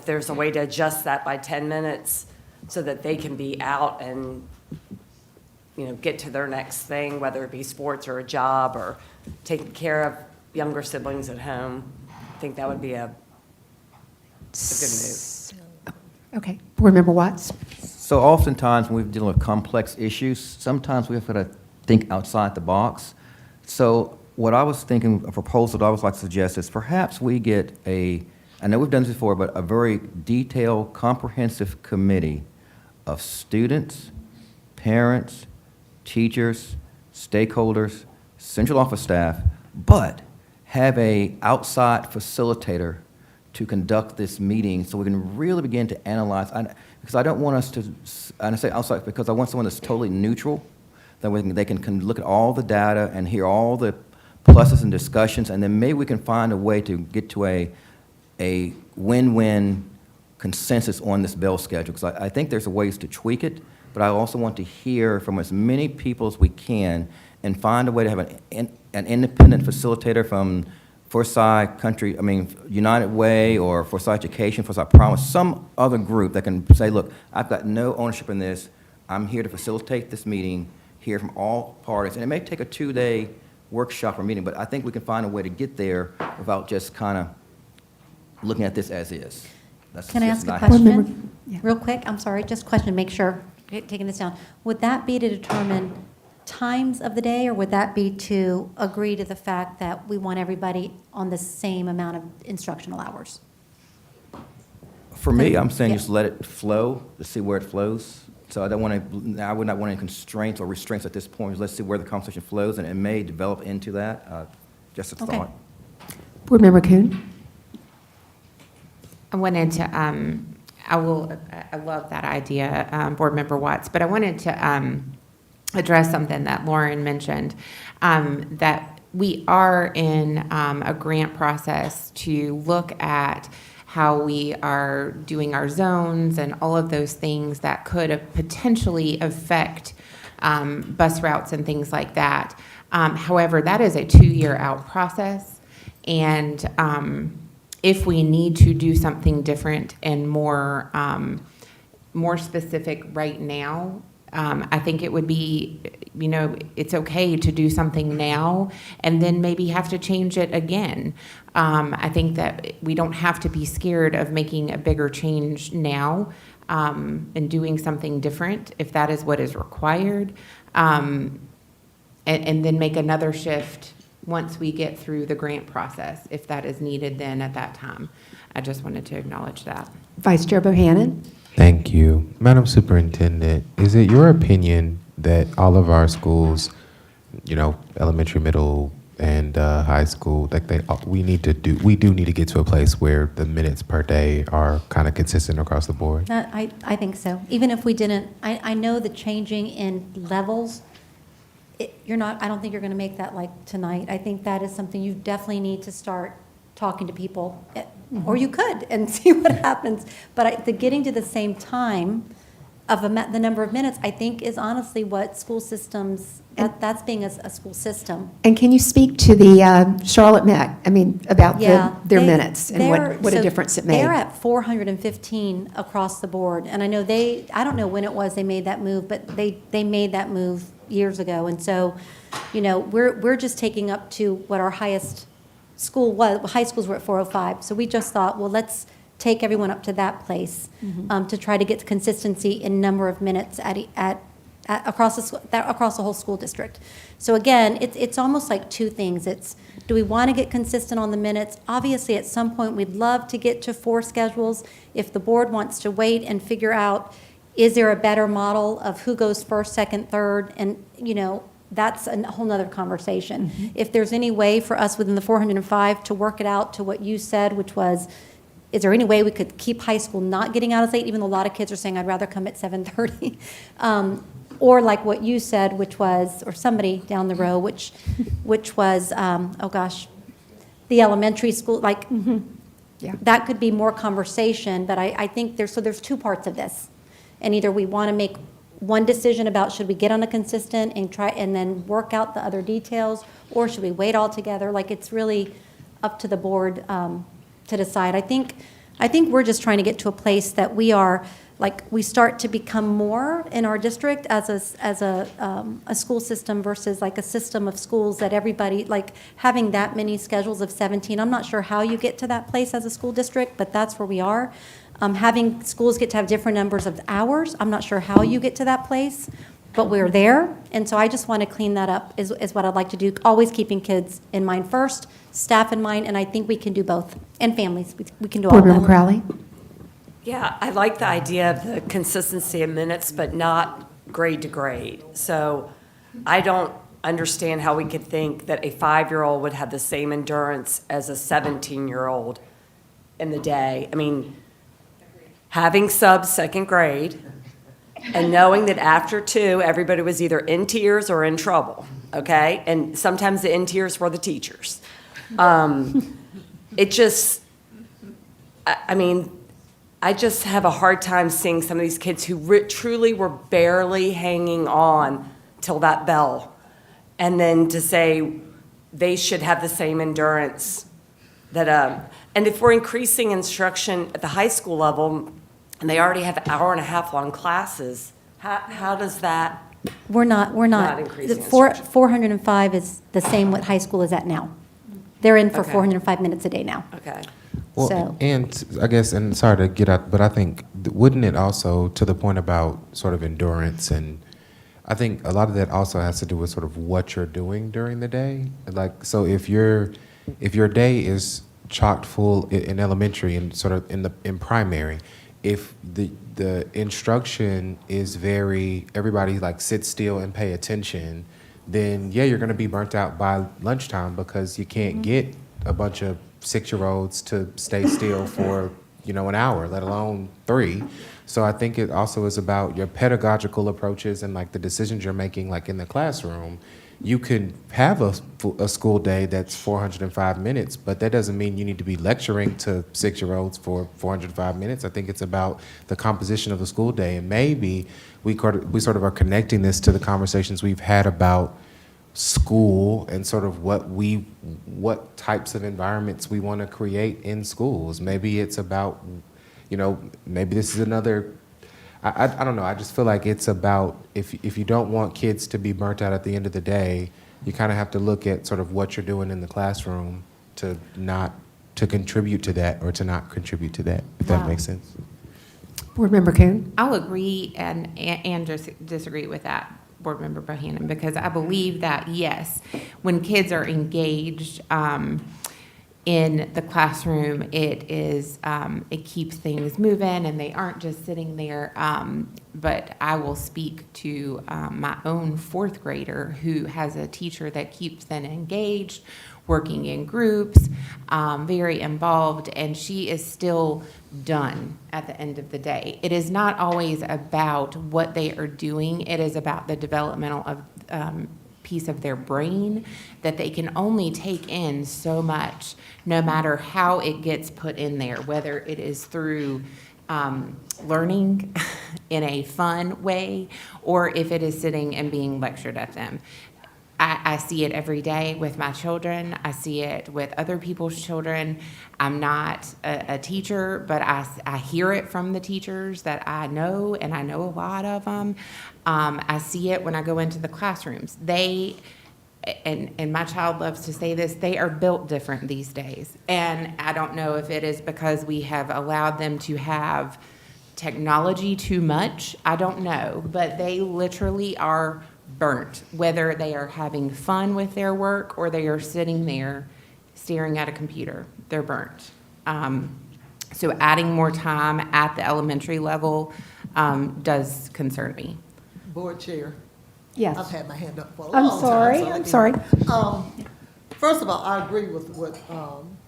there's a way to adjust that by 10 minutes so that they can be out and, get to their next thing, whether it be sports or a job or taking care of younger siblings at home, I think that would be a good move. Okay. Board Member Watts? So oftentimes when we're dealing with complex issues, sometimes we have to think outside the box. So what I was thinking, a proposal that I would like to suggest is perhaps we get I know we've done this before, but a very detailed, comprehensive committee of students, parents, teachers, stakeholders, central office staff, but have a outside facilitator to conduct this meeting so we can really begin to analyze. Because I don't want us to, and I say outside because I want someone that's totally neutral, that they can look at all the data and hear all the pluses and discussions, and then maybe we can find a way to get to a win-win consensus on this bell schedule. Because I think there's ways to tweak it, but I also want to hear from as many people as we can and find a way to have an independent facilitator from Forsyth United Way or Forsyth Education, Forsyth Promise, some other group that can say, look, I've got no ownership in this. I'm here to facilitate this meeting, hear from all parties. And it may take a 2-day workshop or meeting, but I think we can find a way to get there without just kind of looking at this as is. Can I ask a Board question? member? Yeah. Real quick, I'm sorry, just a question to make sure, taking this down. Would that be to determine times of the day, or would that be to agree to the fact that we want everybody on the same amount of instructional hours? For me, I'm saying Yeah. just let it flow, to see where it flows. So I would not want any constraints or restraints at this point. Let's see where the conversation flows, and it may develop into that. Just a Okay. thought. Board Member Kuhn? I wanted to I love that idea, Board Member Watts, but I wanted to address something that Lauren mentioned, that we are in a grant process to look at how we are doing our zones and all of those things that could potentially affect bus routes and things like that. However, that is a 2-year out process, and if we need to do something different and more specific right now, I think it would be, it's okay to do something now and then maybe have to change it again. I think that we don't have to be scared of making a bigger change now and doing something different if that is what is required, and then make another shift once we get through the grant process, if that is needed then at that time. I just wanted to acknowledge that. Vice Chair Bohannon? Thank you. Madam Superintendent, is it your opinion that all of our schools, elementary, middle, and high school, like we do need to get to a place where the minutes per day are kind of consistent across the board? I think so. Even if we didn't, I know the changing in levels, I don't think you're going to make that like tonight. I think that is something you definitely need to start talking to people, or you could, and see what happens. But the getting to the same time of the number of minutes, I think, is honestly what school systems, that's being a school system. And can you speak to the Charlotte Mac, about their minutes and what a difference it made? They're at 415 across the board. And I know I don't know when it was they made that move, but they made that move years ago. And so, we're just taking up to what our highest school was. High schools were at 405. So we just thought, well, let's take everyone up to that place to try to get consistency in number of minutes across the whole school district. So again, it's almost like two things. It's, do we want to get consistent on the minutes? Obviously, at some point, we'd love to get to 4 schedules. If the board wants to wait and figure out, is there a better model of who goes first, second, third, and that's a whole nother conversation. If there's any way for us within the 405 to work it out to what you said, which was, is there any way we could keep high school not getting out as late, even though a lot of kids are saying, I'd rather come at 7:30? Or like what you said, which was, or somebody down the row, which was, the elementary school, that could be more conversation, but I think there's 2 parts of this. And either we want to make one decision about should we get on a consistent and then work out the other details, or should we wait altogether? It's really up to the board to decide. I think we're just trying to get to a place that we are, we start to become more in our district as a school system versus a system of schools that everybody, having that many schedules of 17. I'm not sure how you get to that place as a school district, but that's where we are. Having schools get to have different numbers of hours, I'm not sure how you get to that place, but we're there. And so I just want to clean that up is what I'd like to do, always keeping kids in mind first, staff in mind, and I think we can do both, and families. We can do all of Board Member that. Crowley? Yeah, I like the idea of the consistency of minutes, but not grade to grade. So I don't understand how we could think that a 5-year-old would have the same endurance as a 17-year-old in the day. Having sub second grade and knowing that after 2, everybody was either in tears or in trouble, okay? And sometimes the in tears were the teachers. I just have a hard time seeing some of these kids who truly were barely hanging on till that bell. And then to say they should have the same endurance that, and if we're increasing instruction at the high school level, and they already have 1.5 hour long classes, how does that? We're not increasing the instruction? 405 is the same what high school is at now. They're in for Okay. 405 minutes a day now. Okay. Well, So- and I guess, and sorry to get out, but I think, wouldn't it also, to the point about sort of endurance, and I think a lot of that also has to do with sort of what you're doing during the day. So if your day is chocked full in elementary and sort of in primary, if the instruction is everybody sit still and pay attention, then yeah, you're going to be burnt out by lunchtime because you can't get a bunch of 6-year-olds to stay still for an hour, let alone 3. So I think it also is about your pedagogical approaches and like the decisions you're making, like in the classroom. You can have a school day that's 405 minutes, but that doesn't mean you need to be lecturing to 6-year-olds for 405 minutes. I think it's about the composition of the school day. And maybe we sort of are connecting this to the conversations we've had about school and sort of what types of environments we want to create in schools. Maybe it's about, maybe this is another, I don't know. I just feel like it's about if you don't want kids to be burnt out at the end of the day, you kind of have to look at sort of what you're doing in the classroom to contribute to that or to not contribute to that, if that makes sense. Board Member Kuhn? I'll agree and just disagree with that, Board Member Bohannon, because I believe that, yes, when kids are engaged in the classroom, it keeps things moving and they aren't just sitting there. But I will speak to my own 4th grader who has a teacher that keeps them engaged, working in groups, very involved, and she is still done at the end of the day. It is not always about what they are doing. It is about the developmental piece of their brain that they can only take in so much, no matter how it gets put in there, whether it is through learning in a fun way or if it is sitting and being lectured at them. I see it every day with my children. I see it with other people's children. I'm not a teacher, but I hear it from the teachers that I know, and I know a lot of them. I see it when I go into the classrooms. And my child loves to say this, they are built different these days. And I don't know if it is because we have allowed them to have technology too much. I don't know, but they literally are burnt, whether they are having fun with their work or they are sitting there staring at a computer. They're burnt. So adding more time at the elementary level does concern me. Board Chair. Yes. I've had my hand up for a I'm long sorry, time. I'm sorry. First of all, I agree with what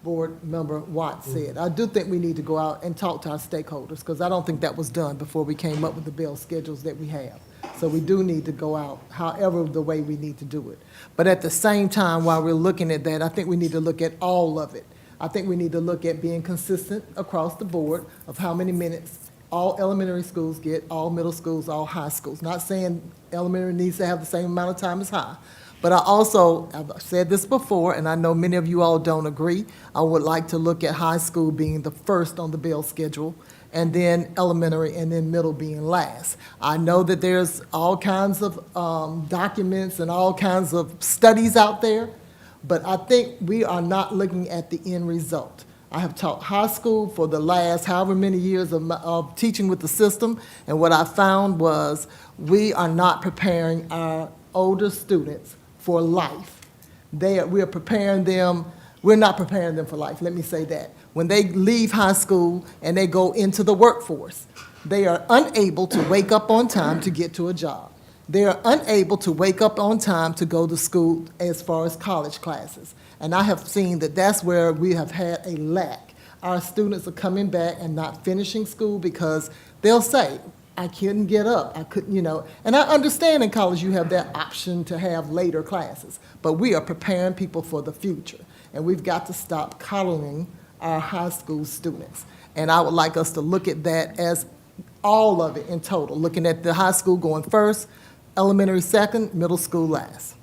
Board Member Watts said. I do think we need to go out and talk to our stakeholders, because I don't think that was done before we came up with the bill schedules that we have. So we do need to go out, however the way we need to do it. But at the same time, while we're looking at that, I think we need to look at all of it. I think we need to look at being consistent across the board of how many minutes all elementary schools get, all middle schools, all high schools. Not saying elementary needs to have the same amount of time as high. But I've said this before, and I know many of you all don't agree. I would like to look at high school being the first on the bill schedule, and then elementary, and then middle being last. I know that there's all kinds of documents and all kinds of studies out there, but I think we are not looking at the end result. I have taught high school for the last however many years of teaching with the system, and what I found was we are not preparing our older students for life. We are preparing them, we're not preparing them for life, let me say that. When they leave high school and they go into the workforce, they are unable to wake up on time to get to a job. They are unable to wake up on time to go to school as far as college classes. And I have seen that that's where we have had a lack. Our students are coming back and not finishing school because they'll say, I couldn't get up, I couldn't, And I understand in college you have that option to have later classes, but we are preparing people for the future. And we've got to stop coddling our high school students. And I would like us to look at that as all of it in total, looking at the high school going first, elementary second, middle school last.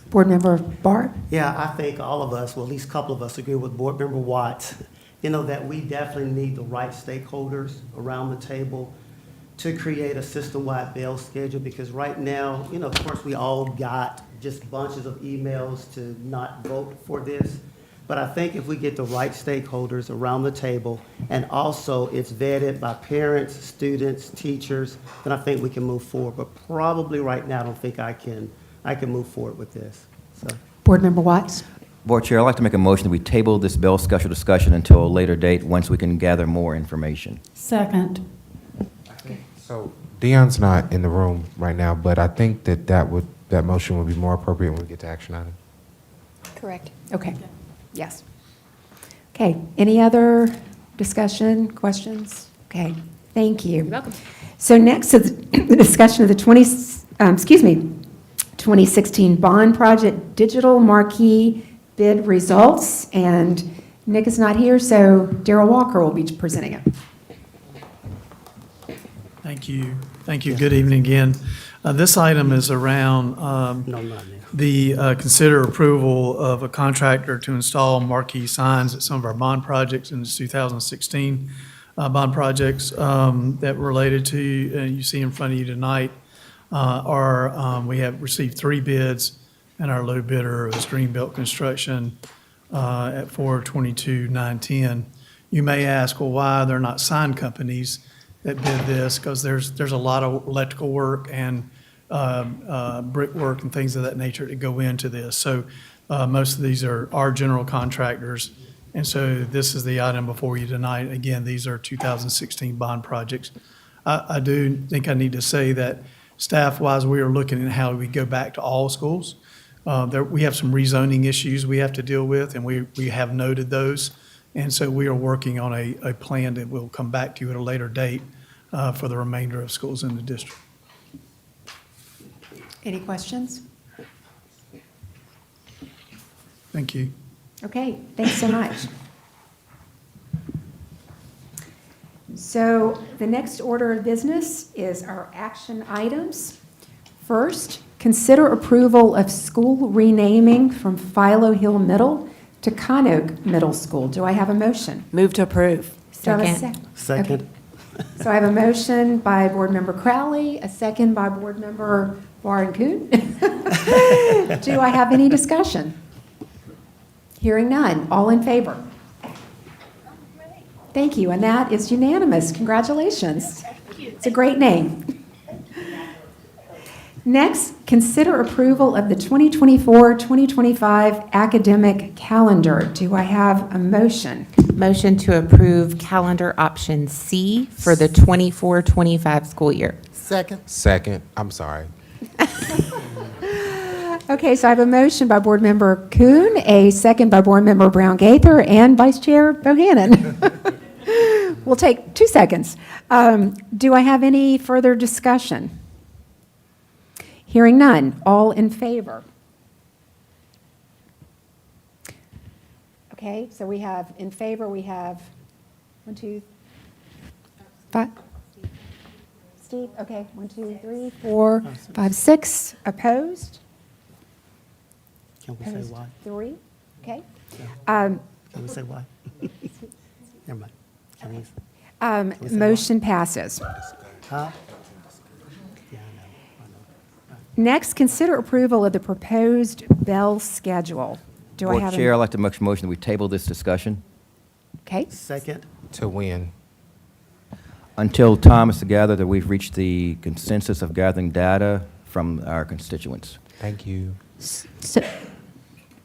Board Member Bart? Yeah, I think all of us, well, at least a couple of us agree with Board Member Watts, that we definitely need the right stakeholders around the table to create a system-wide bail schedule, because right now, of course, we all got just bunches of emails to not vote for this. But I think if we get the right stakeholders around the table, and also it's vetted by parents, students, teachers, then I think we can move forward. But probably right now, I don't think I can move forward with this. So. Board Member Watts? Board Chair, I'd like to make a motion that we table this bill schedule discussion until a later date, once we can gather more information. Second. So Dion's not in the room right now, but I think that motion would be more appropriate when we get to action item. Correct. Okay. Yes. Okay, any other discussion, questions? Okay, thank you. You're welcome. So next is the discussion of the 2016 bond project digital marquee bid results. And Nick is not here, so Darrell Walker will be presenting it. Thank you. Thank you. Good evening again. This item is around the consider approval of a contractor to install marquee signs at some of our bond projects in the 2016 bond projects that related to, you see in front of you tonight, we have received 3 bids, and our low bidder is Greenbelt Construction at $422,910. You may ask, well, why they're not sign companies that did this, because there's a lot of electrical work and brickwork and things of that nature that go into this. So most of these are our general contractors, and so this is the item before you tonight. Again, these are 2016 bond projects. I do think I need to say that staff-wise, we are looking at how we go back to all schools. We have some rezoning issues we have to deal with, and we have noted those. And so we are working on a plan that we'll come back to you at a later date for the remainder of schools in the district. Any questions? Thank you. Okay, thanks so much. So the next order of business is our action items. First, consider approval of school renaming from Philo Hill Middle to Conoke Middle School. Do I have a motion? Move to approve. Do I have a Second. Second. Okay. So I have a motion by Board Member Crowley, a second by Board Member Warren Coon. Do I have any discussion? Hearing none. All in favor? Thank you, and that is unanimous. Congratulations. It's a great name. Next, consider approval of the 2024-2025 academic calendar. Do I have a motion? Motion to approve calendar option C for the 24-25 school year. Second. Second, I'm sorry. Okay, so I have a motion by Board Member Kuhn, a second by Board Member Brown Gaither, and Vice Chair Bohannon. We'll take 2 seconds. Do I have any further discussion? Hearing none. All in favor? Okay, so we have, in favor, we have 1, 2, 5. Steve, okay, 1, 2, 3, 4, 5, 6. Opposed? Can we say Opposed? why? 3, okay. Can we say why? Never mind. Can we say why? Motion passes. Huh? Next, consider approval of the proposed bell schedule. Do I Board have Chair, I'd a, like to make a motion that we table this discussion okay, Second. To win. until time is to gather that we've reached the consensus of gathering data from our constituents. Thank you. So,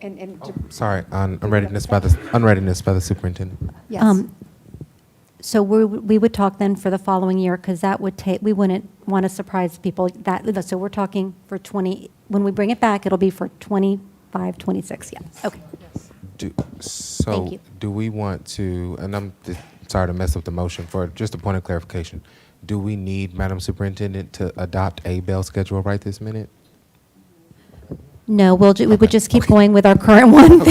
and, Sorry, unreadiness by the superintendent. yes. So we would talk then for the following year, because that would take, we wouldn't want to surprise people that, so we're talking for 20, when we bring it back, it'll be for 25, 26, yeah, okay. Thank you. Do we want to, and I'm sorry to mess up the motion, for just a point of clarification, do we need, Madam Superintendent, to adopt a bell schedule right this minute? No, we would just keep going with our current one.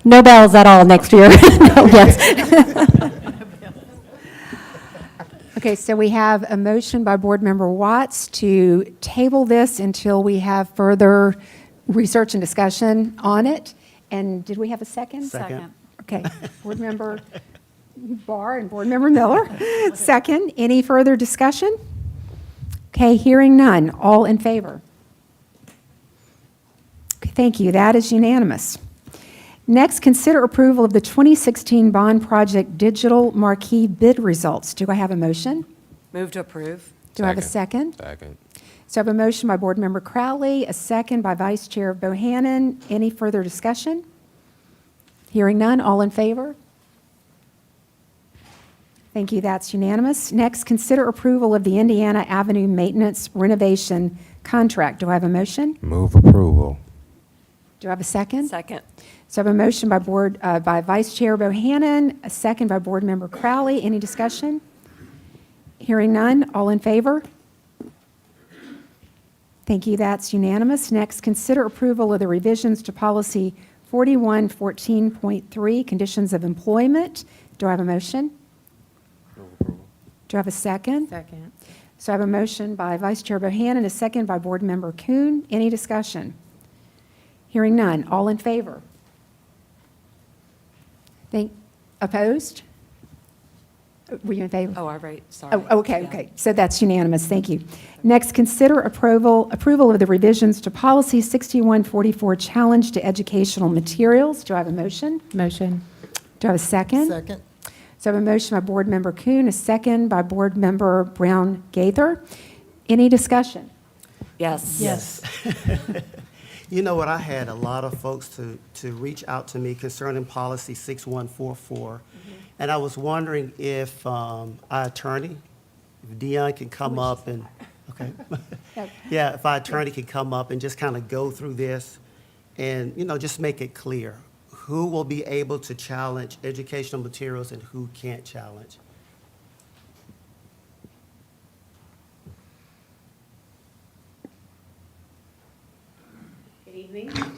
No bells at all next year. No, yes. Okay, so we have a motion by Board Member Watts to table this until we have further research and discussion on it. And did we have a second? Second. Okay, Board Member Barr and Board Member Miller. Second, any further discussion? Okay, hearing none. All in favor? Okay, thank you. That is unanimous. Next, consider approval of the 2016 bond project digital marquee bid results. Do I have a motion? Move to approve. Do I have a second? Second. So I have a motion by Board Member Crowley, a second by Vice Chair Bohannon. Any further discussion? Hearing none, all in favor? Thank you, that's unanimous. Next, consider approval of the Indiana Avenue Maintenance Renovation Contract. Do I have a motion? Move approval. Do I have a second? Second. So I have a motion by Vice Chair Bohannon, a second by Board Member Crowley. Any discussion? Hearing none, all in favor? Thank you, that's unanimous. Next, consider approval of the revisions to policy 4114.3, conditions of employment. Do I have a motion? Do I have a second? Second. So I have a motion by Vice Chair Bohannon, a second by Board Member Kuhn. Any discussion? Hearing none, all in favor? Opposed? Were you in favor? Oh, all right, sorry. Oh, okay, Yeah. okay. So that's unanimous. Thank you. Next, consider approval of the revisions to Policy 6144, Challenge to Educational Materials. Do I have a motion? Motion. Do I have a second? Second. So I have a motion by Board Member Kuhn, a second by Board Member Brown Gaither. Any discussion? Yes. Yes. You know what, I had a lot of folks to reach out to me concerning policy 6144. And I was wondering if our attorney, if Dion can come up and, okay. Yeah, if our attorney can come up and just kind of go through this and, just make it clear. Who will be able to challenge educational materials and who can't challenge?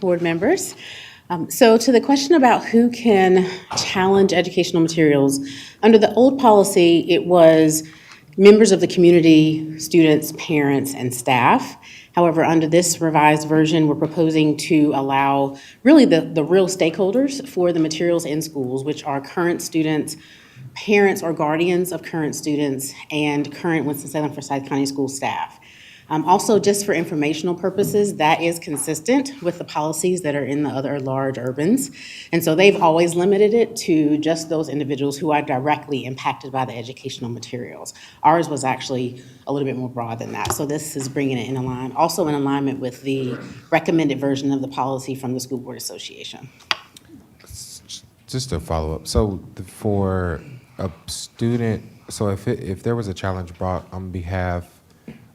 Board members. So to the question about who can challenge educational materials, under the old policy, it was members of the community, students, parents, and staff. However, under this revised version, we're proposing to allow really the real stakeholders for the materials in schools, which are current students, parents or guardians of current students, and current Winston-Salem Forsyth County School staff. Also, just for informational purposes, that is consistent with the policies that are in the other large urbans. And so they've always limited it to just those individuals who are directly impacted by the educational materials. Ours was actually a little bit more broad than that. So this is bringing it in line, also in alignment with the recommended version of the policy from the School Board Association. Just a follow-up. So for a student, so if there was a challenge brought on behalf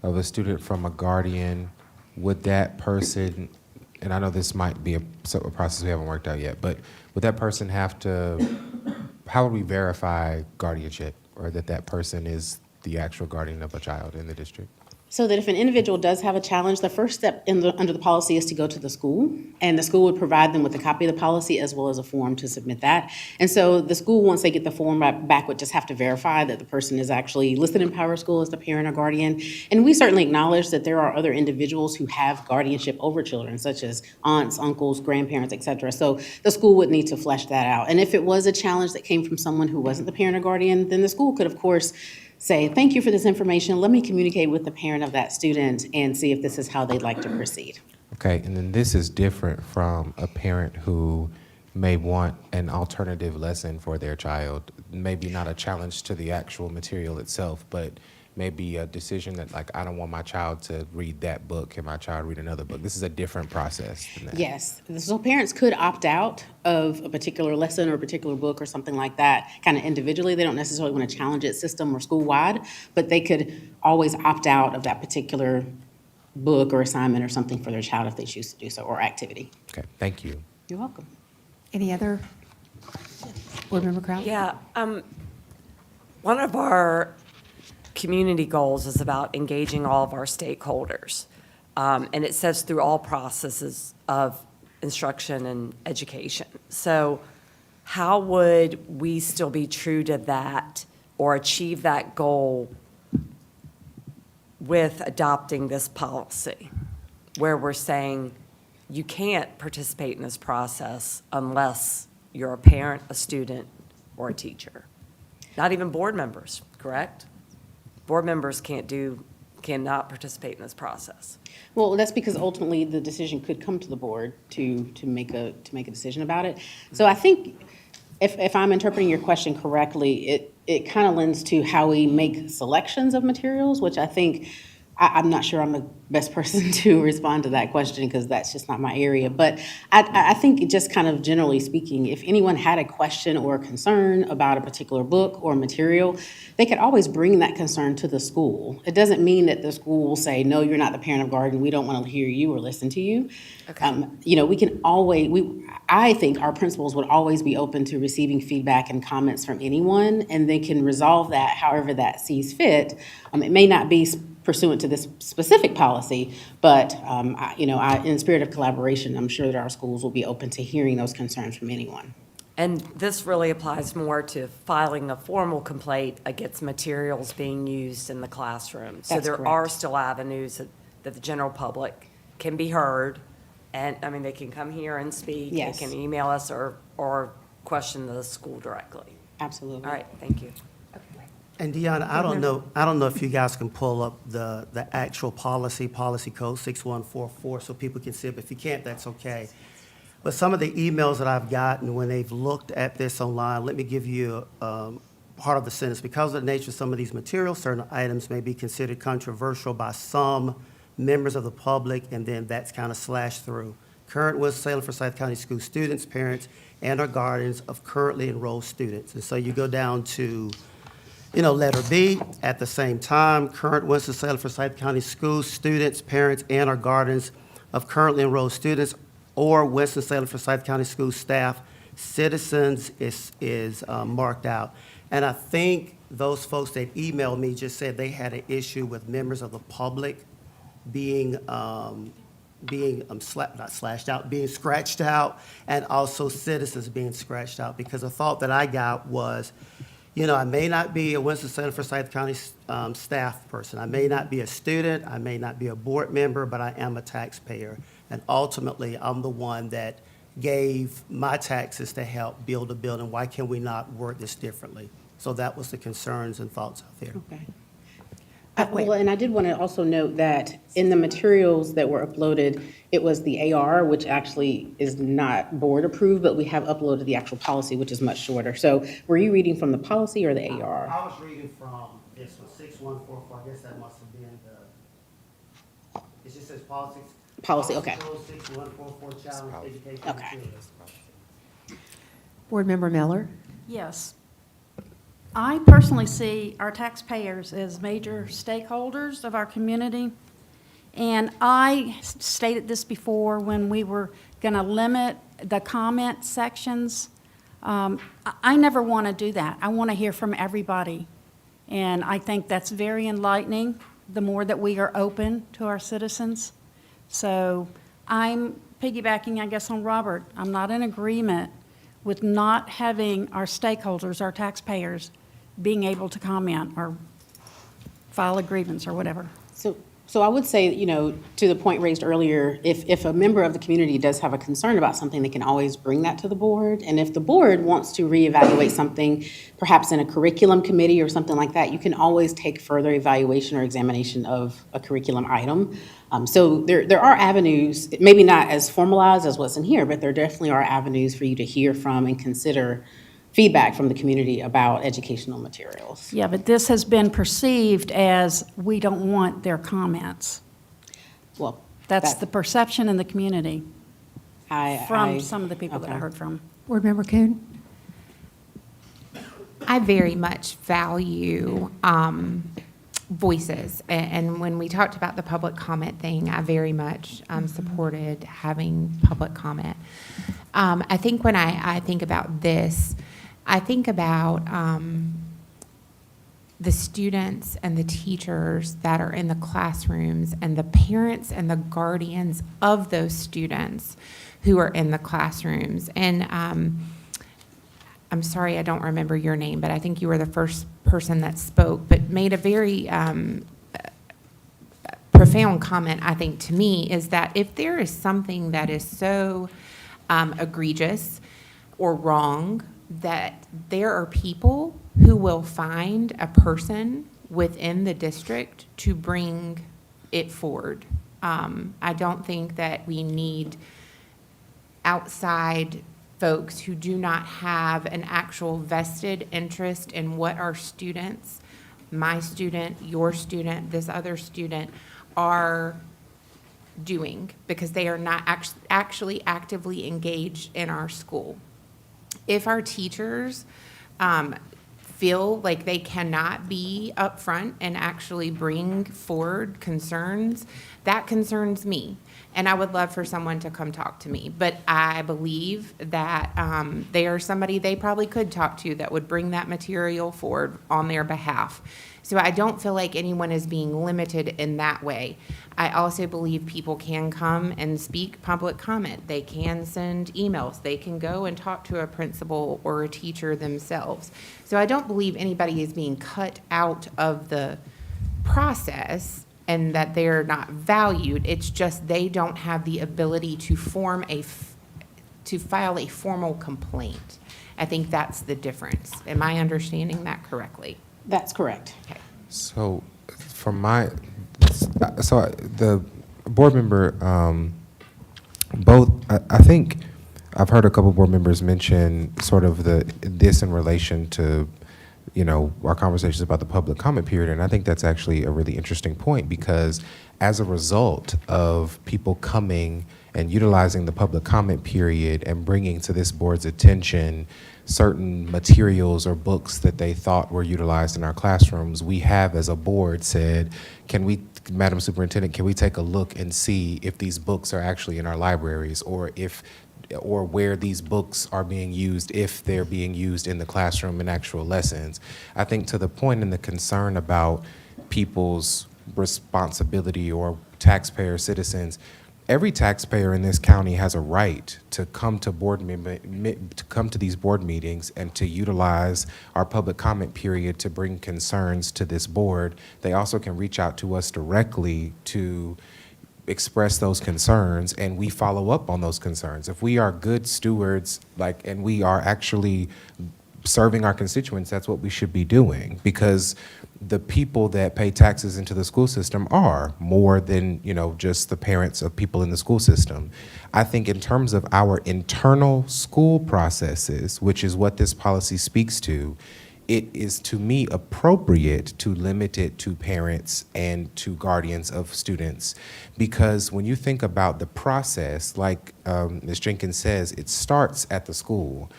of a student from a guardian, would that person, and I know this might be a process we haven't worked out yet, but would that person have to, how would we verify guardianship or that person is the actual guardian of a child in the district? So that if an individual does have a challenge, the first step under the policy is to go to the school, and the school would provide them with a copy of the policy as well as a form to submit that. And so the school, once they get the form back, would just have to verify that the person is actually listed in Power School as the parent or guardian. And we certainly acknowledge that there are other individuals who have guardianship over children, such as aunts, uncles, grandparents, et cetera. So the school would need to flesh that out. And if it was a challenge that came from someone who wasn't the parent or guardian, then the school could, of course, say, thank you for this information. Let me communicate with the parent of that student and see if this is how they'd like to proceed. Okay, and then this is different from a parent who may want an alternative lesson for their child. Maybe not a challenge to the actual material itself, but maybe a decision that, like, I don't want my child to read that book. Can my child read another book? This is a different process than that. Yes, so parents could opt out of a particular lesson or a particular book or something like that, kind of individually. They don't necessarily want to challenge it system or school-wide, but they could always opt out of that particular book or assignment or something for their child if they choose to do so, or activity. Okay, thank you. You're welcome. Any other board member Crowley? Yeah, one of our community goals is about engaging all of our stakeholders. And it says through all processes of instruction and education. So how would we still be true to that or achieve that goal with adopting this policy, where we're saying you can't participate in this process unless you're a parent, a student, or a teacher? Not even board members, correct? Board members cannot participate in this process. Well, that's because ultimately the decision could come to the board to make a decision about it. So I think if I'm interpreting your question correctly, it kind of lends to how we make selections of materials, which I think I'm not sure I'm the best person to respond to that question because that's just not my area. But I think just kind of generally speaking, if anyone had a question or a concern about a particular book or material, they could always bring that concern to the school. It doesn't mean that the school will say, no, you're not the parent of garden. We don't want to hear you or listen to you. You know, we can always, I think our principals would always be open to receiving feedback and comments from anyone, and they can resolve that however that sees fit. It may not be pursuant to this specific policy, but, in the spirit of collaboration, I'm sure that our schools will be open to hearing those concerns from anyone. And this really applies more to filing a formal complaint against materials being used in the classroom. So That's there correct. are still avenues that the general public can be heard. And, I mean, they can come here and speak. Yes. They can email us or question the school directly. Absolutely. All right, thank you. And Deanna, I don't know if you guys can pull up the actual policy code 6144, so people can see it, but if you can't, that's okay. But some of the emails that I've gotten when they've looked at this online, let me give you part of the sentence. Because of the nature of some of these materials, certain items may be considered controversial by some members of the public, and then that's kind of slashed through. Current Winston-Salem Forsyth County School students, parents, and or guardians of currently enrolled students. And so you go down to letter B, at the same time, current Winston-Salem Forsyth County Schools, students, parents, and or guardians of currently enrolled students, or Winston-Salem Forsyth County School staff, citizens is marked out. And I think those folks that emailed me just said they had an issue with members of the public being scratched out, and also citizens being scratched out, because the thought that I got was, I may not be a Winston-Salem Forsyth County staff person. I may not be a student. I may not be a board member, but I am a taxpayer. And ultimately, I'm the one that gave my taxes to help build a building. Why can we not word this differently? So that was the concerns and thoughts out there. Okay. Well, and I did want to also note that in the materials that were uploaded, it was the AR, which actually is not board approved, but we have uploaded the actual policy, which is much shorter. So were you reading from the policy or the AR? I was reading from this one, 6144. I guess that must have been it just says policy. Policy, okay. Code 6144, challenge education Okay. materials. Board Member Miller? Yes. I personally see our taxpayers as major stakeholders of our community. And I stated this before when we were going to limit the comment sections. I never want to do that. I want to hear from everybody. And I think that's very enlightening, the more that we are open to our citizens. So I'm piggybacking, I guess, on Robert. I'm not in agreement with not having our stakeholders, our taxpayers, being able to comment or file a grievance or whatever. So I would say, to the point raised earlier, if a member of the community does have a concern about something, they can always bring that to the board. And if the board wants to reevaluate something, perhaps in a curriculum committee or something like that, you can always take further evaluation or examination of a curriculum item. So there are avenues, maybe not as formalized as what's in here, but there definitely are avenues for you to hear from and consider feedback from the community about educational materials. Yeah, but this has been perceived as we don't want their comments. Well, That's the perception in the community I from some of the people that I okay. heard from. Board Member Kuhn? I very much value voices. And when we talked about the public comment thing, I very much supported having public comment. I think when I think about this, I think about the students and the teachers that are in the classrooms and the parents and the guardians of those students who are in the classrooms. And I'm sorry, I don't remember your name, but I think you were the first person that spoke, but made a very profound comment, I think, to me, is that if there is something that is so egregious or wrong, that there are people who will find a person within the district to bring it forward. I don't think that we need outside folks who do not have an actual vested interest in what our students my student, your student, this other student are doing, because they are not actually actively engaged in our school. If our teachers feel like they cannot be upfront and actually bring forward concerns, that concerns me. And I would love for someone to come talk to me. But I believe that they are somebody they probably could talk to that would bring that material forward on their behalf. So I don't feel like anyone is being limited in that way. I also believe people can come and speak public comment. They can send emails. They can go and talk to a principal or a teacher themselves. So I don't believe anybody is being cut out of the process and that they're not valued. It's just they don't have the ability to file a formal complaint. I think that's the difference. Am I understanding that correctly? That's correct. Okay. So, the board member, I think I've heard a couple board members mention sort of this in relation to, our conversations about the public comment period, and I think that's actually a really interesting point, because as a result of people coming and utilizing the public comment period and bringing to this board's attention certain materials or books that they thought were utilized in our classrooms, we have as a board said, Madam Superintendent, can we take a look and see if these books are actually in our libraries, or where these books are being used, if they're being used in the classroom in actual lessons. I think to the point and the concern about people's responsibility or taxpayer citizens, every taxpayer in this county has a right to come to these board meetings and to utilize our public comment period to bring concerns to this board. They also can reach out to us directly to express those concerns, and we follow up on those concerns. If we are good stewards, and we are actually serving our constituents, that's what we should be doing, because the people that pay taxes into the school system are more than, just the parents of people in the school system. I think in terms of our internal school processes, which is what this policy speaks to, it is, to me, appropriate to limit it to parents and to guardians of students. Because when you think about the process, like Ms. Jenkins says, it starts at the school.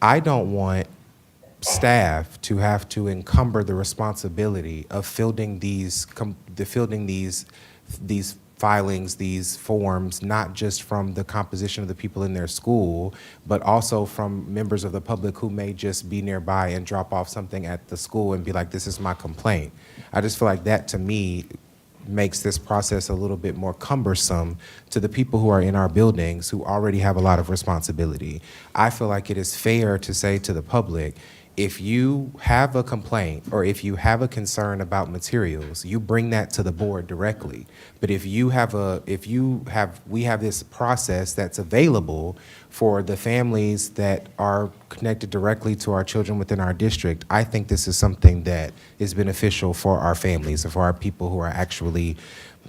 I don't want staff to have to encumber the responsibility of fielding these filings, these forms, not just from the composition of the people in their school, but also from members of the public who may just be nearby and drop off something at the school and be like, this is my complaint. I just feel like that, to me, makes this process a little bit more cumbersome to the people who are in our buildings who already have a lot of responsibility. I feel like it is fair to say to the public, if you have a complaint or if you have a concern about materials, you bring that to the board directly. But we have this process that's available for the families that are connected directly to our children within our district. I think this is something that is beneficial for our families and for our people who are actually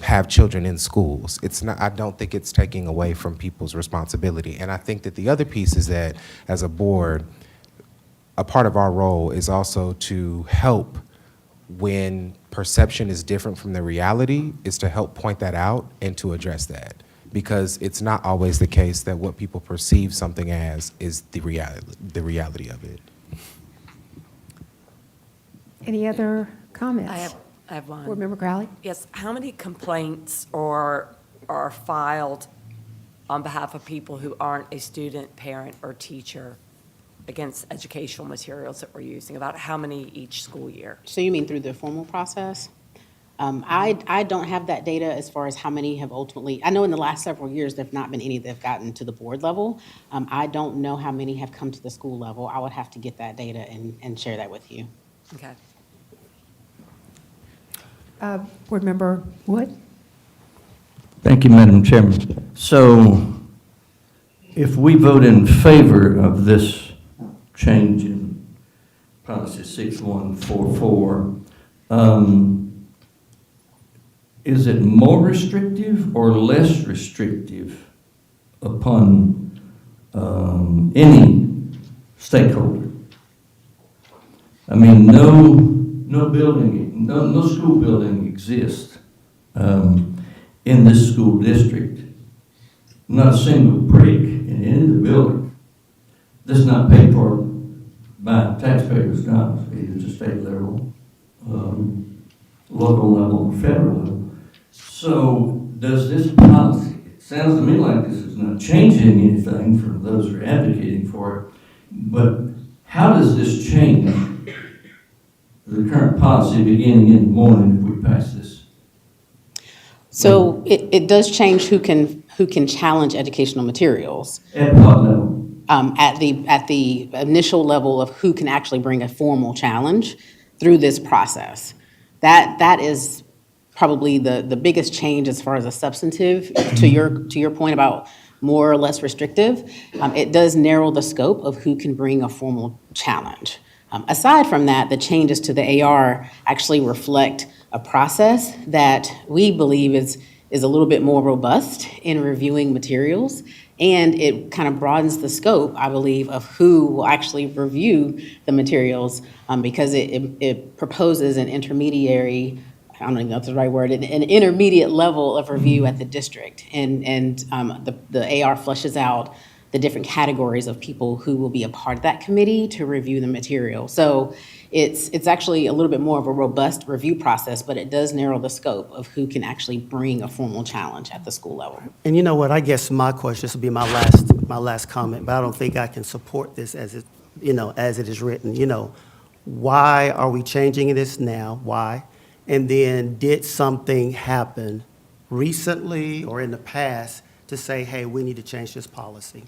have children in schools. I don't think it's taking away from people's responsibility. And I think that the other piece is that as a board, a part of our role is also to help when perception is different from the reality, is to help point that out and to address that. Because it's not always the case that what people perceive something as is the reality of it. Any other comments? I have one. Board Member Crowley? Yes, how many complaints are filed on behalf of people who aren't a student, parent, or teacher against educational materials that we're using? About how many each school year? So you mean through the formal process? I don't have that data as far as how many have ultimately, I know in the last several years, there have not been any that have gotten to the board level. I don't know how many have come to the school level. I would have to get that data and share that with you. Okay. Board Member Wood? Thank you, Madam Chairman. So if we vote in favor of this change in policy 6144, is it more restrictive or less restrictive upon any stakeholder? I mean, no building no school building exists in this school district. Not a single brick in any of the building. This is not paid for by taxpayers' dollars, either to state level, local level, or federal level. So does this policy, it sounds to me like this is not changing anything for those who are advocating for it, but how does this change the current policy beginning in the morning if we pass this? So it does change who can challenge educational materials. At what level? At the initial level of who can actually bring a formal challenge through this process. That is probably the biggest change as far as a substantive, to your point about more or less restrictive. It does narrow the scope of who can bring a formal challenge. Aside from that, the changes to the AR actually reflect a process that we believe is a little bit more robust in reviewing materials, and it kind of broadens the scope, I believe, of who will actually review the materials, because it proposes an intermediary, I don't even know if it's the right word, an intermediate level of review at the district, and the AR flushes out the different categories of people who will be a part of that committee to review the material. So it's actually a little bit more of a robust review process, but it does narrow the scope of who can actually bring a formal challenge at the school level. And you know what, I guess my question, this will be my last comment, but I don't think I can support this as it is written. Why are we changing this now? Why? And then did something happen recently or in the past to say, hey, we need to change this policy?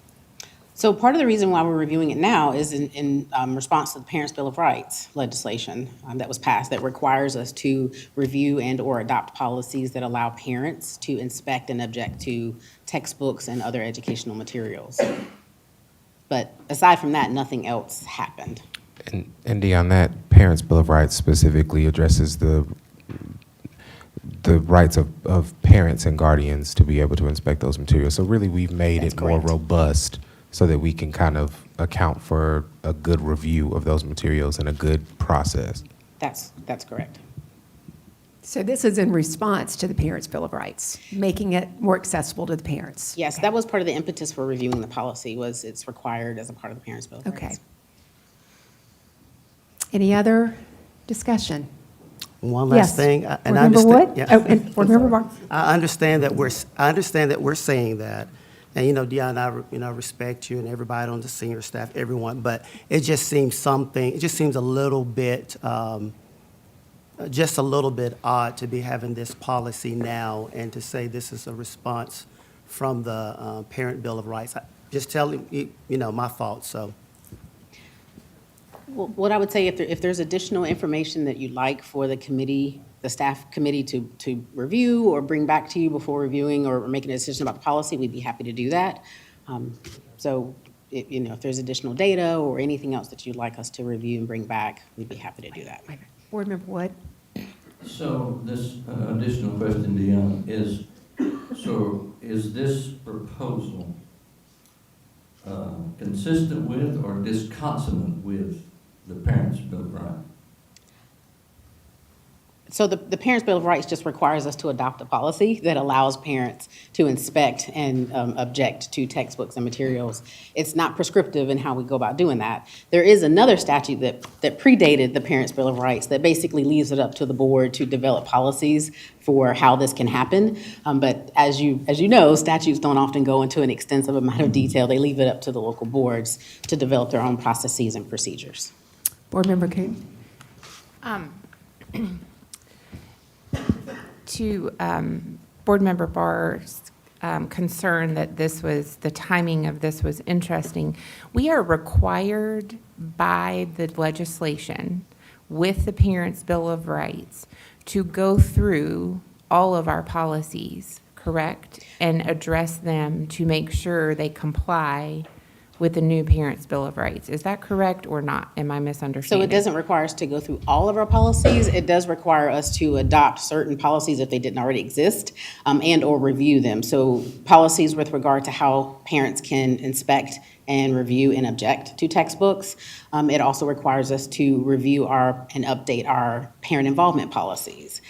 So part of the reason why we're reviewing it now is in response to the Parents' Bill of Rights legislation that was passed that requires us to review and/or adopt policies that allow parents to inspect and object to textbooks and other educational materials. But aside from that, nothing else happened. And on that, Parents' Bill of Rights specifically addresses the rights of parents and guardians to be able to inspect those materials. So really, we've made it more robust so that we can kind of account for a good review of those materials and a good process. That's correct. So this is in response to the Parents' Bill of Rights, making it more accessible to the parents. Yes, that was part of the impetus for reviewing the policy, was it's required as a part of the Parents' Bill of Rights. Okay. Any other discussion? One last thing, Board Member Wood? Oh, and Board Member Barr. I understand that we're saying that, and Deanna, I respect you and everybody on the senior staff, everyone, but it just seems a little bit, just a little bit odd to be having this policy now and to say this is a response from the Parent Bill of Rights. Just telling you, my thoughts. So. Well, what I would say, if there's additional information that you'd like for the committee, the staff committee to review or bring back to you before reviewing or making a decision about the policy, we'd be happy to do that. So, if there's additional data or anything else that you'd like us to review and bring back, we'd be happy to do that. Board Member Wood? So this additional question, Deanna, is this proposal consistent with or disconsonant with the Parents' Bill of Rights? So the Parents' Bill of Rights just requires us to adopt a policy that allows parents to inspect and object to textbooks and materials. It's not prescriptive in how we go about doing that. There is another statute that predated the Parents' Bill of Rights that basically leaves it up to the board to develop policies for how this can happen. But as you know, statutes don't often go into an extensive amount of detail. They leave it up to the local boards to develop their own processes and procedures. Board Member Coon? To Board Member Barr's concern that the timing of this was interesting, we are required by the legislation with the Parents' Bill of Rights to go through all of our policies, correct? And address them to make sure they comply with the new Parents' Bill of Rights. Is that correct or not? Am I So misunderstanding? it doesn't require us to go through all of our policies. It does require us to adopt certain policies if they didn't already exist, and or review them. So policies with regard to how parents can inspect and review and object to textbooks. It also requires us to review and update our parent involvement policies.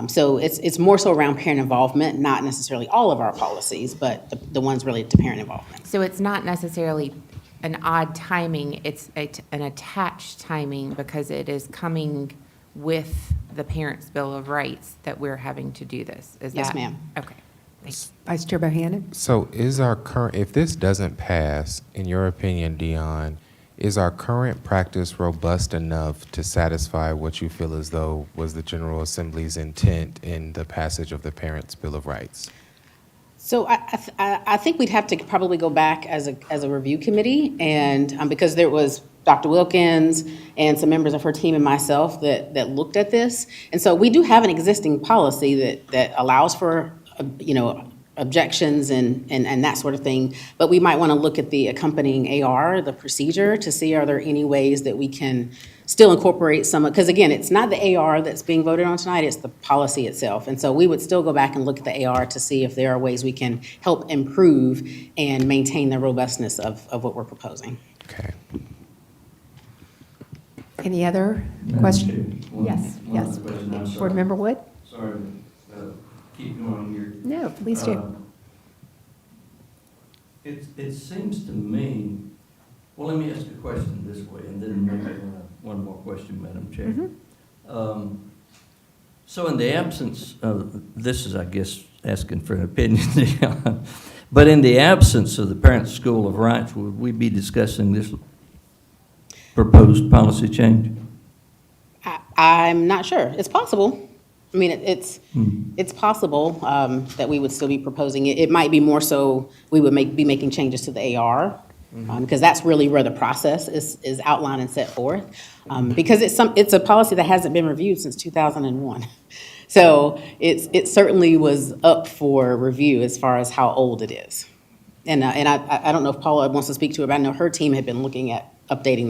So it's more so around parent involvement, not necessarily all of our policies, but the ones related to parent involvement. So it's not necessarily an odd timing, it's an attached timing because it is coming with the Parents' Bill of Rights that we're having to do this. Is Yes, that? ma'am. Okay. Thank you. Vice Chair Bohannon? So is our current, if this doesn't pass, in your opinion, Dion, is our current practice robust enough to satisfy what you feel as though was the General Assembly's intent in the passage of the Parents' Bill of Rights? So I think we'd have to probably go back as a review committee, and because there was Dr. Wilkins and some members of her team and myself that looked at this. And so we do have an existing policy that allows for, objections and that sort of thing. But we might want to look at the accompanying AR, the procedure, to see are there any ways that we can still incorporate some, because again, it's not the AR that's being voted on tonight, it's the policy itself. And so we would still go back and look at the AR to see if there are ways we can help improve and maintain the robustness of what we're proposing. Okay. Any other Madam questions? Chair, one other question, I'm sorry. Board Member Wood? Sorry to keep going here. No, please do. It seems to me, well, let me ask a question this way, and then maybe one more question, Madam Chair. Mm-hmm. So in the absence of, this is, I guess, asking for an opinion, Dion, but in the absence of the Parents' School of Rights, would we be discussing this proposed policy change? I'm not sure. It's possible. I mean, it's possible that we would still be proposing it. It might be more so we would be making changes to the AR, because that's really where the process is outlined and set forth. Because it's a policy that hasn't been reviewed since 2001. So it certainly was up for review as far as how old it is. And I don't know if Paula wants to speak to it, but I know her team had been looking at updating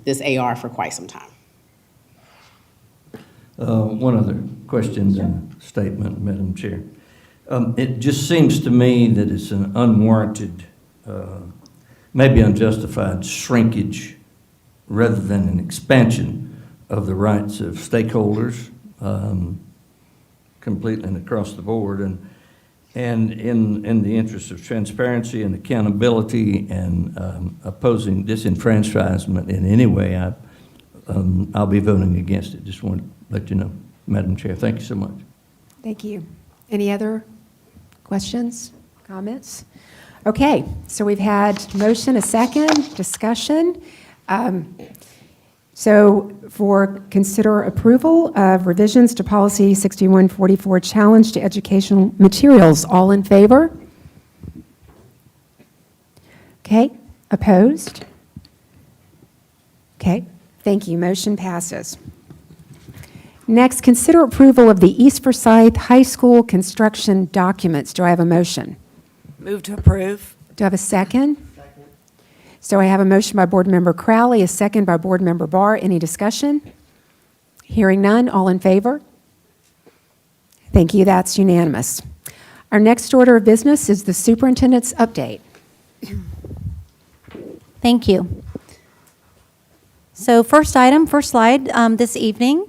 this AR for quite some time. One other question and statement, Madam Chair. It just seems to me that it's an unwarranted, maybe unjustified shrinkage rather than an expansion of the rights of stakeholders completely and across the board. And in the interest of transparency and accountability and opposing disenfranchisement in any way, I'll be voting against it. Just want to let you know, Madam Chair. Thank you so much. Thank you. Any other questions, comments? Okay, so we've had motion, a second, discussion. So for consider approval of revisions to policy 6144, challenge to educational materials, all in favor? Okay, opposed? Okay, thank you, motion passes. Next, consider approval of the East Forsyth High School construction documents. Do I have a motion? Move to approve. Do I have a second? So I have a motion by Board Member Crowley, a second by Board Member Barr. Any discussion? Hearing none, all in favor? Thank you, that's unanimous. Our next order of business is the superintendent's update. Thank you. So first slide this evening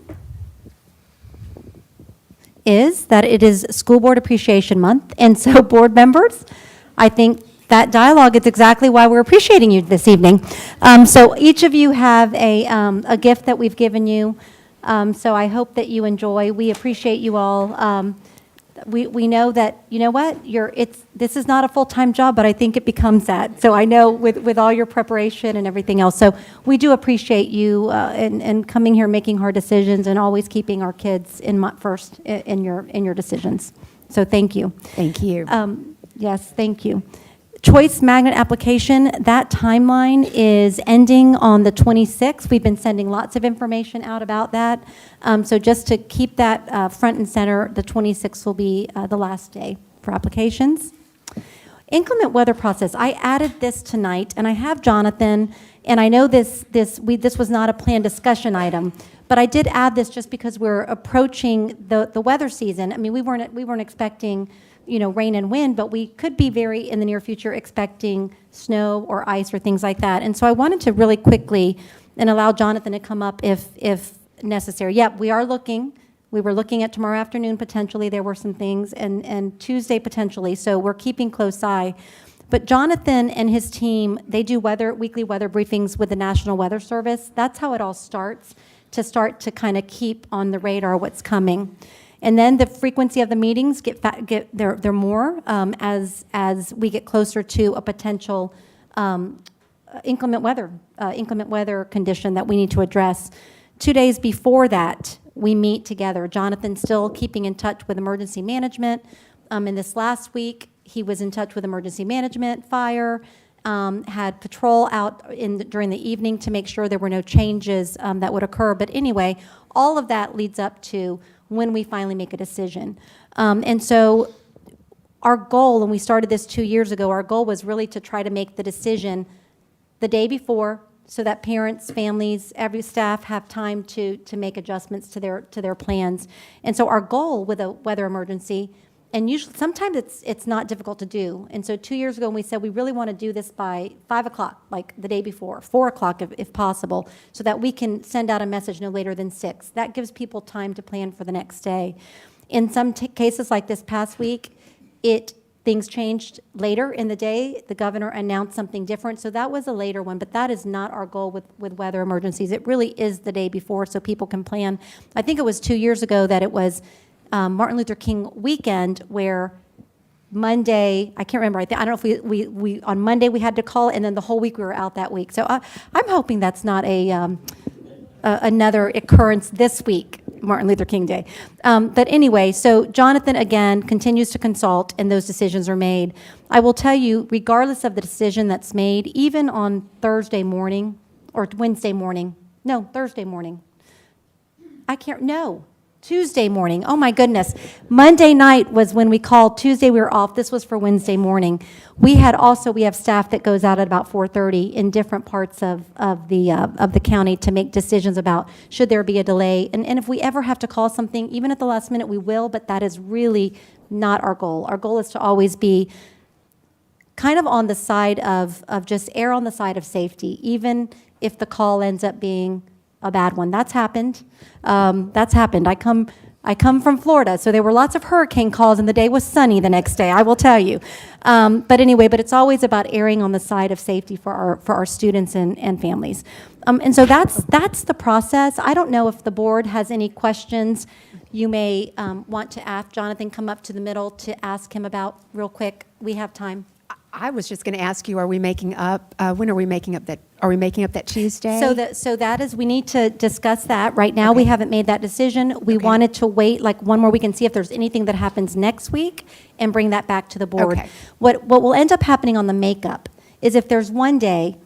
is that it is School Board Appreciation Month. And so board members, I think that dialogue is exactly why we're appreciating you this evening. So each of you have a gift that we've given you. So I hope that you enjoy. We appreciate you all. We know that, you know what, this is not a full-time job, but I think it becomes that. So I know with all your preparation and everything else. So we do appreciate you and coming here, making hard decisions, and always keeping our kids first in your decisions. So thank you. Thank you. Yes, thank you. Choice magnet application, that timeline is ending on the 26th. We've been sending lots of information out about that. So just to keep that front and center, the 26th will be the last day for applications. Inclement weather process, I added this tonight, and I have Jonathan, and I know this was not a planned discussion item, but I did add this just because we're approaching the weather season. I mean, we weren't expecting rain and wind, but we could be very, in the near future, expecting snow or ice or things like that. And so I wanted to really quickly, and allow Jonathan to come up if necessary. Yep, we are looking. We were looking at tomorrow afternoon, potentially. There were some things, and Tuesday, potentially. So we're keeping close eye. But Jonathan and his team, they do weekly weather briefings with the National Weather Service. That's how it all starts, to kind of keep on the radar what's coming. And then the frequency of the meetings they're more as we get closer to a potential inclement weather condition that we need to address. 2 days before that, we meet together. Jonathan's still keeping in touch with emergency management. In this last week, he was in touch with emergency management, fire, had patrol out during the evening to make sure there were no changes that would occur. But anyway, all of that leads up to when we finally make a decision. And so our goal, and we started this 2 years ago, our goal was really to try to make the decision the day before so that parents, families, every staff have time to make adjustments to their plans. And so our goal with a weather emergency, and usually sometimes it's not difficult to do. And so 2 years ago, we said we really want to do this by 5 o'clock, like the day before, 4 o'clock if possible, so that we can send out a message no later than 6. That gives people time to plan for the next day. In some cases like this past week, things changed later in the day. The governor announced something different, so that was a later one, but that is not our goal with weather emergencies. It really is the day before so people can plan. I think it was 2 years ago that it was Martin Luther King weekend where Monday, I can't remember, I don't know if we on Monday we had to call, and then the whole week we were out that week. So I'm hoping that's not another occurrence this week, Martin Luther King Day. But anyway, so Jonathan, again, continues to consult, and those decisions are made. I will tell you, regardless of the decision that's made, even on Thursday morning, or Wednesday morning, no, Thursday morning, Tuesday morning. Oh my goodness. Monday night was when we called. Tuesday we were off. This was for Wednesday morning. We have staff that goes out at about 4:30 in different parts of the county to make decisions about should there be a delay. And if we ever have to call something, even at the last minute, we will, but that is really not our goal. Our goal is to always be kind of on the side of just err on the side of safety, even if the call ends up being a bad one. That's happened. I come from Florida, so there were lots of hurricane calls, and the day was sunny the next day, I will tell you. But anyway, it's always about erring on the side of safety for our students and families. And so that's the process. I don't know if the board has any questions you may want to ask Jonathan. Come up to the middle to ask him about real quick. We have time. I was just going to ask you, when are we making up that, are we making up that Tuesday? So that is, we need to discuss that. Right now, we haven't made that decision. We wanted to wait like one more week and see if there's anything that happens next week and bring that back to the board. Okay. What will end up happening on the makeup is if there's one day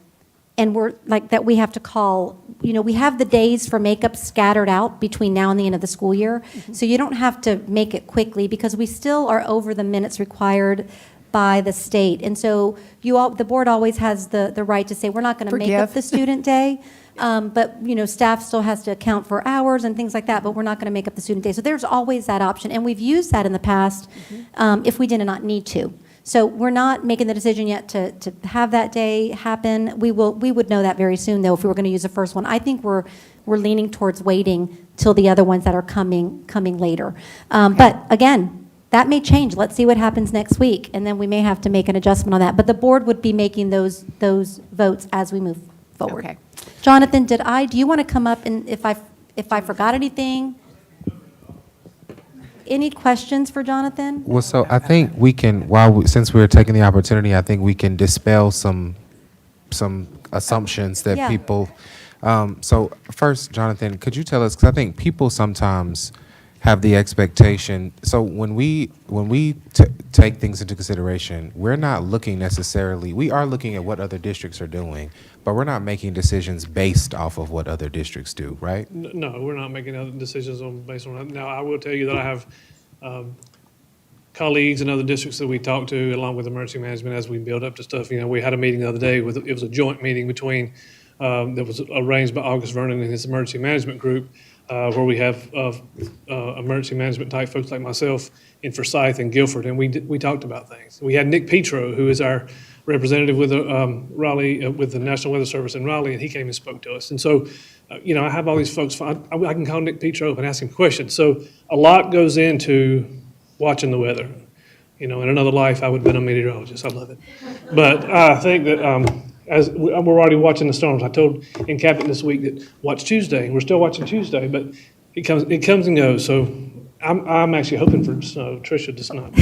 and we're like that we have to call, we have the days for makeup scattered out between now and the end of the school year. Mm-hmm. So you don't have to make it quickly because we still are over the minutes required by the state. And so the board always has the right to say, we're not going to make up the student day, but staff still has to account for hours and things like that, but we're not going to make up the student day. So there's always that option, and we've used that in the past if we did not need to. So we're not making the decision yet to have that day happen. We would know that very soon, though, if we were going to use the first one. I think we're leaning towards waiting till the other ones that are coming later. But again, that may change. Let's see what happens next week, and then we may have to make an adjustment on that. But the board would be making those votes as we move forward. Okay. Jonathan, do you want to come up, and if I forgot anything? Any questions for Jonathan? Well, so I think we can, since we're taking the opportunity, I think we can dispel some assumptions that people. So first, Jonathan, could you tell us? Because I think people sometimes have the expectation. So when we take things into consideration, we're not looking necessarily. We are looking at what other districts are doing, but we're not making decisions based off of what other districts do, right? No, we're not making other decisions based on that. Now, I will tell you that I have colleagues in other districts that we talk to, along with emergency management, as we build up to stuff. We had a meeting the other day. It was a joint meeting between that was arranged by August Vernon and his emergency management group where we have emergency management type folks like myself in Forsyth and Guilford, and we talked about things. We had Nick Petro, who is our representative with Raleigh, with the National Weather Service in Raleigh, and he came and spoke to us. And so, I have all these folks. I can call Nick Petro up and ask him questions. So a lot goes into watching the weather. In another life, I would have been a meteorologist. I love it. But I think that as we're already watching the storms, I told in cabinet this week that watch Tuesday. We're still watching Tuesday, but it comes and goes. So I'm actually hoping for snow. Tricia does not.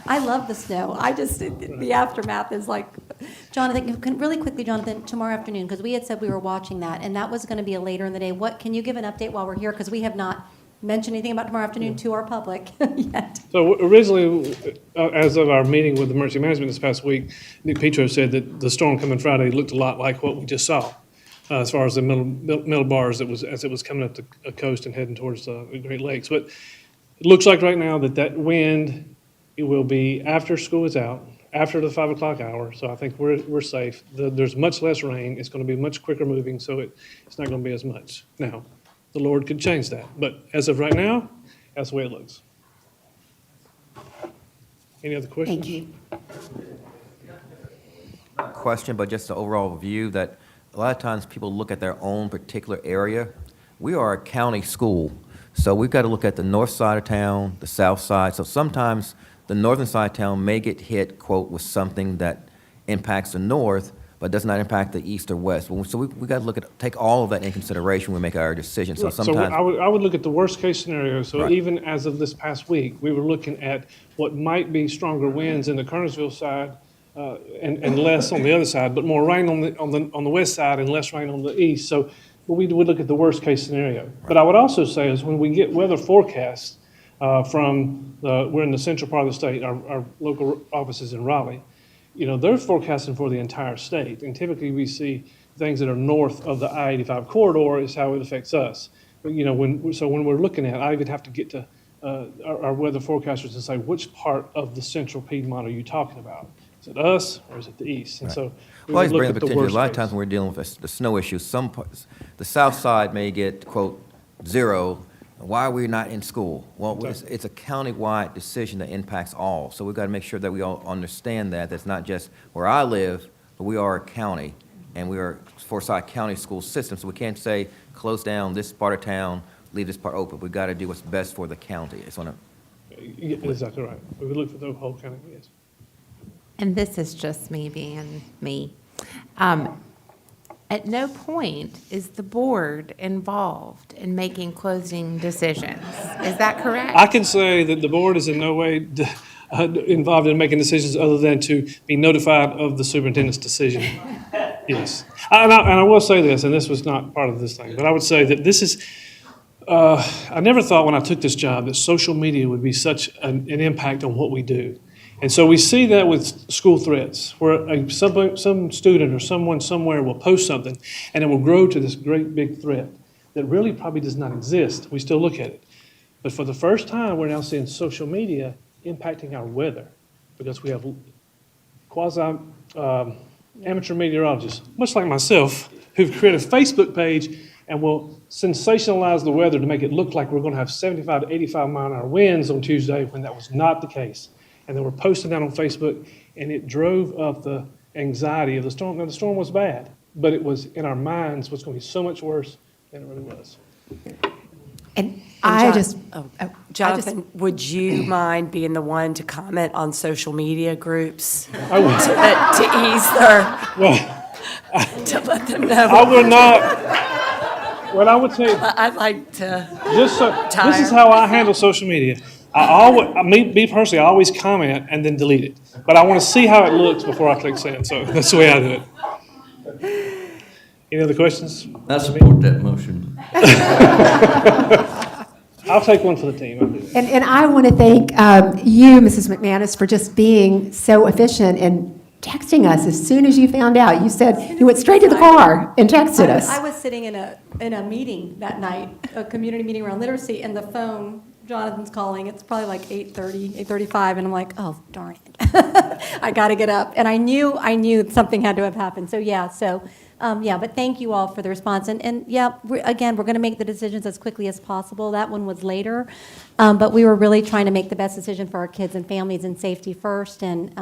I love the snow. The aftermath is like, Jonathan, really quickly, Jonathan, tomorrow afternoon, because we had said we were watching that, and that was going to be a later in the day. Can you give an update while we're here? Because we have not mentioned anything about tomorrow afternoon to our public yet. So originally, as of our meeting with emergency management this past week, Nick Petro said that the storm coming Friday looked a lot like what we just saw, as far as the middle bars as it was coming up the coast and heading towards the Great Lakes. But it looks like right now that wind, it will be after school is out, after the 5 o'clock hour. So I think we're safe. There's much less rain. It's going to be much quicker moving, so it's not going to be as much. Now, the Lord could change that. But as of right now, that's the way it looks. Any other questions? Thank you. Question, but just the overall view that a lot of times people look at their own particular area. We are a county school, so we've got to look at the north side of town, the south side. So sometimes the northern side of town may get hit, quote, with something that impacts the north, but does not impact the east or west. So we got to take all of that in consideration when we make our decisions. So sometimes I would look at the worst case scenario. So Right. even as of this past week, we were looking at what might be stronger winds in the Kernersville side and less on the other side, but more rain on the west side and less rain on the east. So we would look at the worst case scenario. But I would also say is when we get weather forecasts we're in the central part of the state, our local offices in Raleigh. They're forecasting for the entire state, and typically we see things that are north of the I-85 corridor is how it affects us. But when we're looking at it, I would have to get to our weather forecasters and say, which part of the central Piedmont are you talking about? Is it us or is it the east? And so we Well, I would just look bring at up the potentially, a worst lot of case. times when we're dealing with the snow issue, some parts, the south side may get, quote, 0. Why are we not in school? Well, it's a county-wide decision that impacts all. So we've got to make sure that we all understand that. That's not just where I live, but we are a county, and we are Forsyth County school system. So we can't say, close down this part of town, leave this part open. We've got to do what's best for the county. It's on a Exactly right. We would look for the whole county, yes. And this is just me being me. At no point is the board involved in making closing decisions. Is that correct? I can say that the board is in no way involved in making decisions other than to be notified of the superintendent's decision. Yes. And I will say this, and this was not part of this thing, but I would say that this is, I never thought when I took this job that social media would be such an impact on what we do. And so we see that with school threats, where some student or someone somewhere will post something, and it will grow to this great big threat that really probably does not exist. We still look at it. But for the first time, we're now seeing social media impacting our weather, because we have amateur meteorologists, much like myself, who've created a Facebook page and will sensationalize the weather to make it look like we're going to have 75 to 85 mile an hour winds on Tuesday, when that was not the case. And they were posting that on Facebook, and it drove up the anxiety of the storm. Now, the storm was bad, but it was in our minds what's going to be so much worse than it really was. And Jonathan, would you mind being the one to comment on social media groups I would. Well, to let them know? I will not. What I would say, I'd like to. this is how I handle social media. Me personally, I always comment and then delete it. But I want to see how it looks before I click send. So that's the way I do it. Any other questions? I support that motion. I'll take one for the team. And I want to thank you, Mrs. McManus, for just being so efficient and texting us as soon as you found out. You said you went straight to the car and texted us. I was sitting in a meeting that night, a community meeting around literacy, and the phone, Jonathan's calling. It's probably like 8:30, 8:35, and I'm like, oh, darn it. I got to get up. And I knew something had to have happened. So, yeah, so Yeah, but thank you all for the response. And yeah, again, we're going to make the decisions as quickly as possible. That one was later. But we were really trying to make the best decision for our kids and families and safety first. And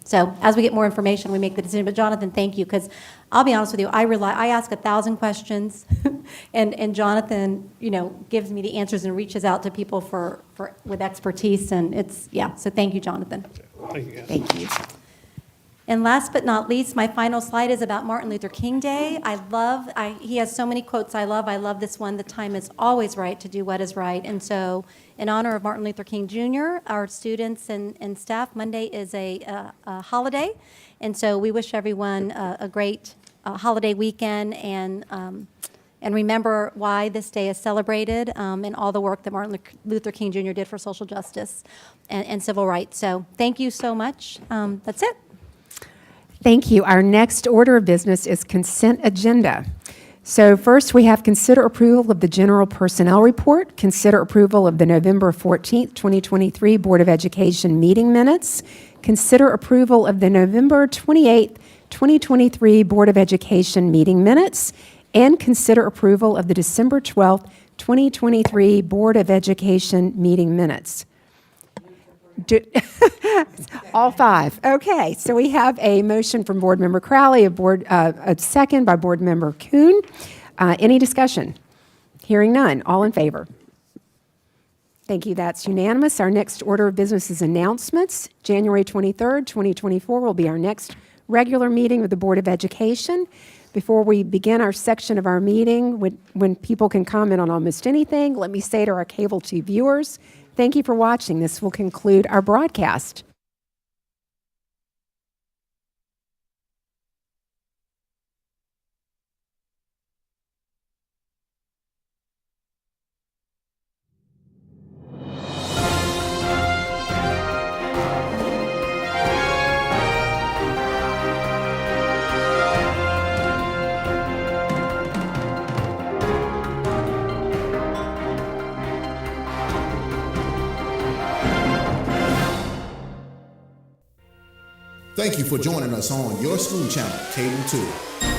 so as we get more information, we make the decision. But Jonathan, thank you, because I'll be honest with you, I ask 1,000 questions, and Jonathan, gives me the answers and reaches out to people with expertise. And so thank you, Jonathan. Thank you, guys. Thank you. And last but not least, my final slide is about Martin Luther King Day. He has so many quotes I love. I love this one: "The time is always right to do what is right." And so, in honor of Martin Luther King Jr., our students and staff, Monday is a holiday. And so we wish everyone a great holiday weekend, and remember why this day is celebrated, and all the work that Martin Luther King Jr. did for social justice and civil rights. So thank you so much. That's it. Thank you. Our next order of business is consent agenda. So first, we have consider approval of the general personnel report, consider approval of the November 14th, 2023 Board of Education meeting minutes, consider approval of the November 28th, 2023 Board of Education meeting minutes, and consider approval of the December 12th, 2023 Board of Education meeting minutes. All five. Okay, so we have a motion from Board Member Crowley, a second by Board Member Kuhn. Any discussion? Hearing none. All in favor? Thank you. That's unanimous. Our next order of business is announcements. January 23rd, 2024 will be our next regular meeting of the Board of Education. Before we begin our section of our meeting, when people can comment on almost anything, let me say to our Cable 2 viewers, thank you for watching. This will conclude our broadcast. Thank you for joining us on your school channel, Cable 2.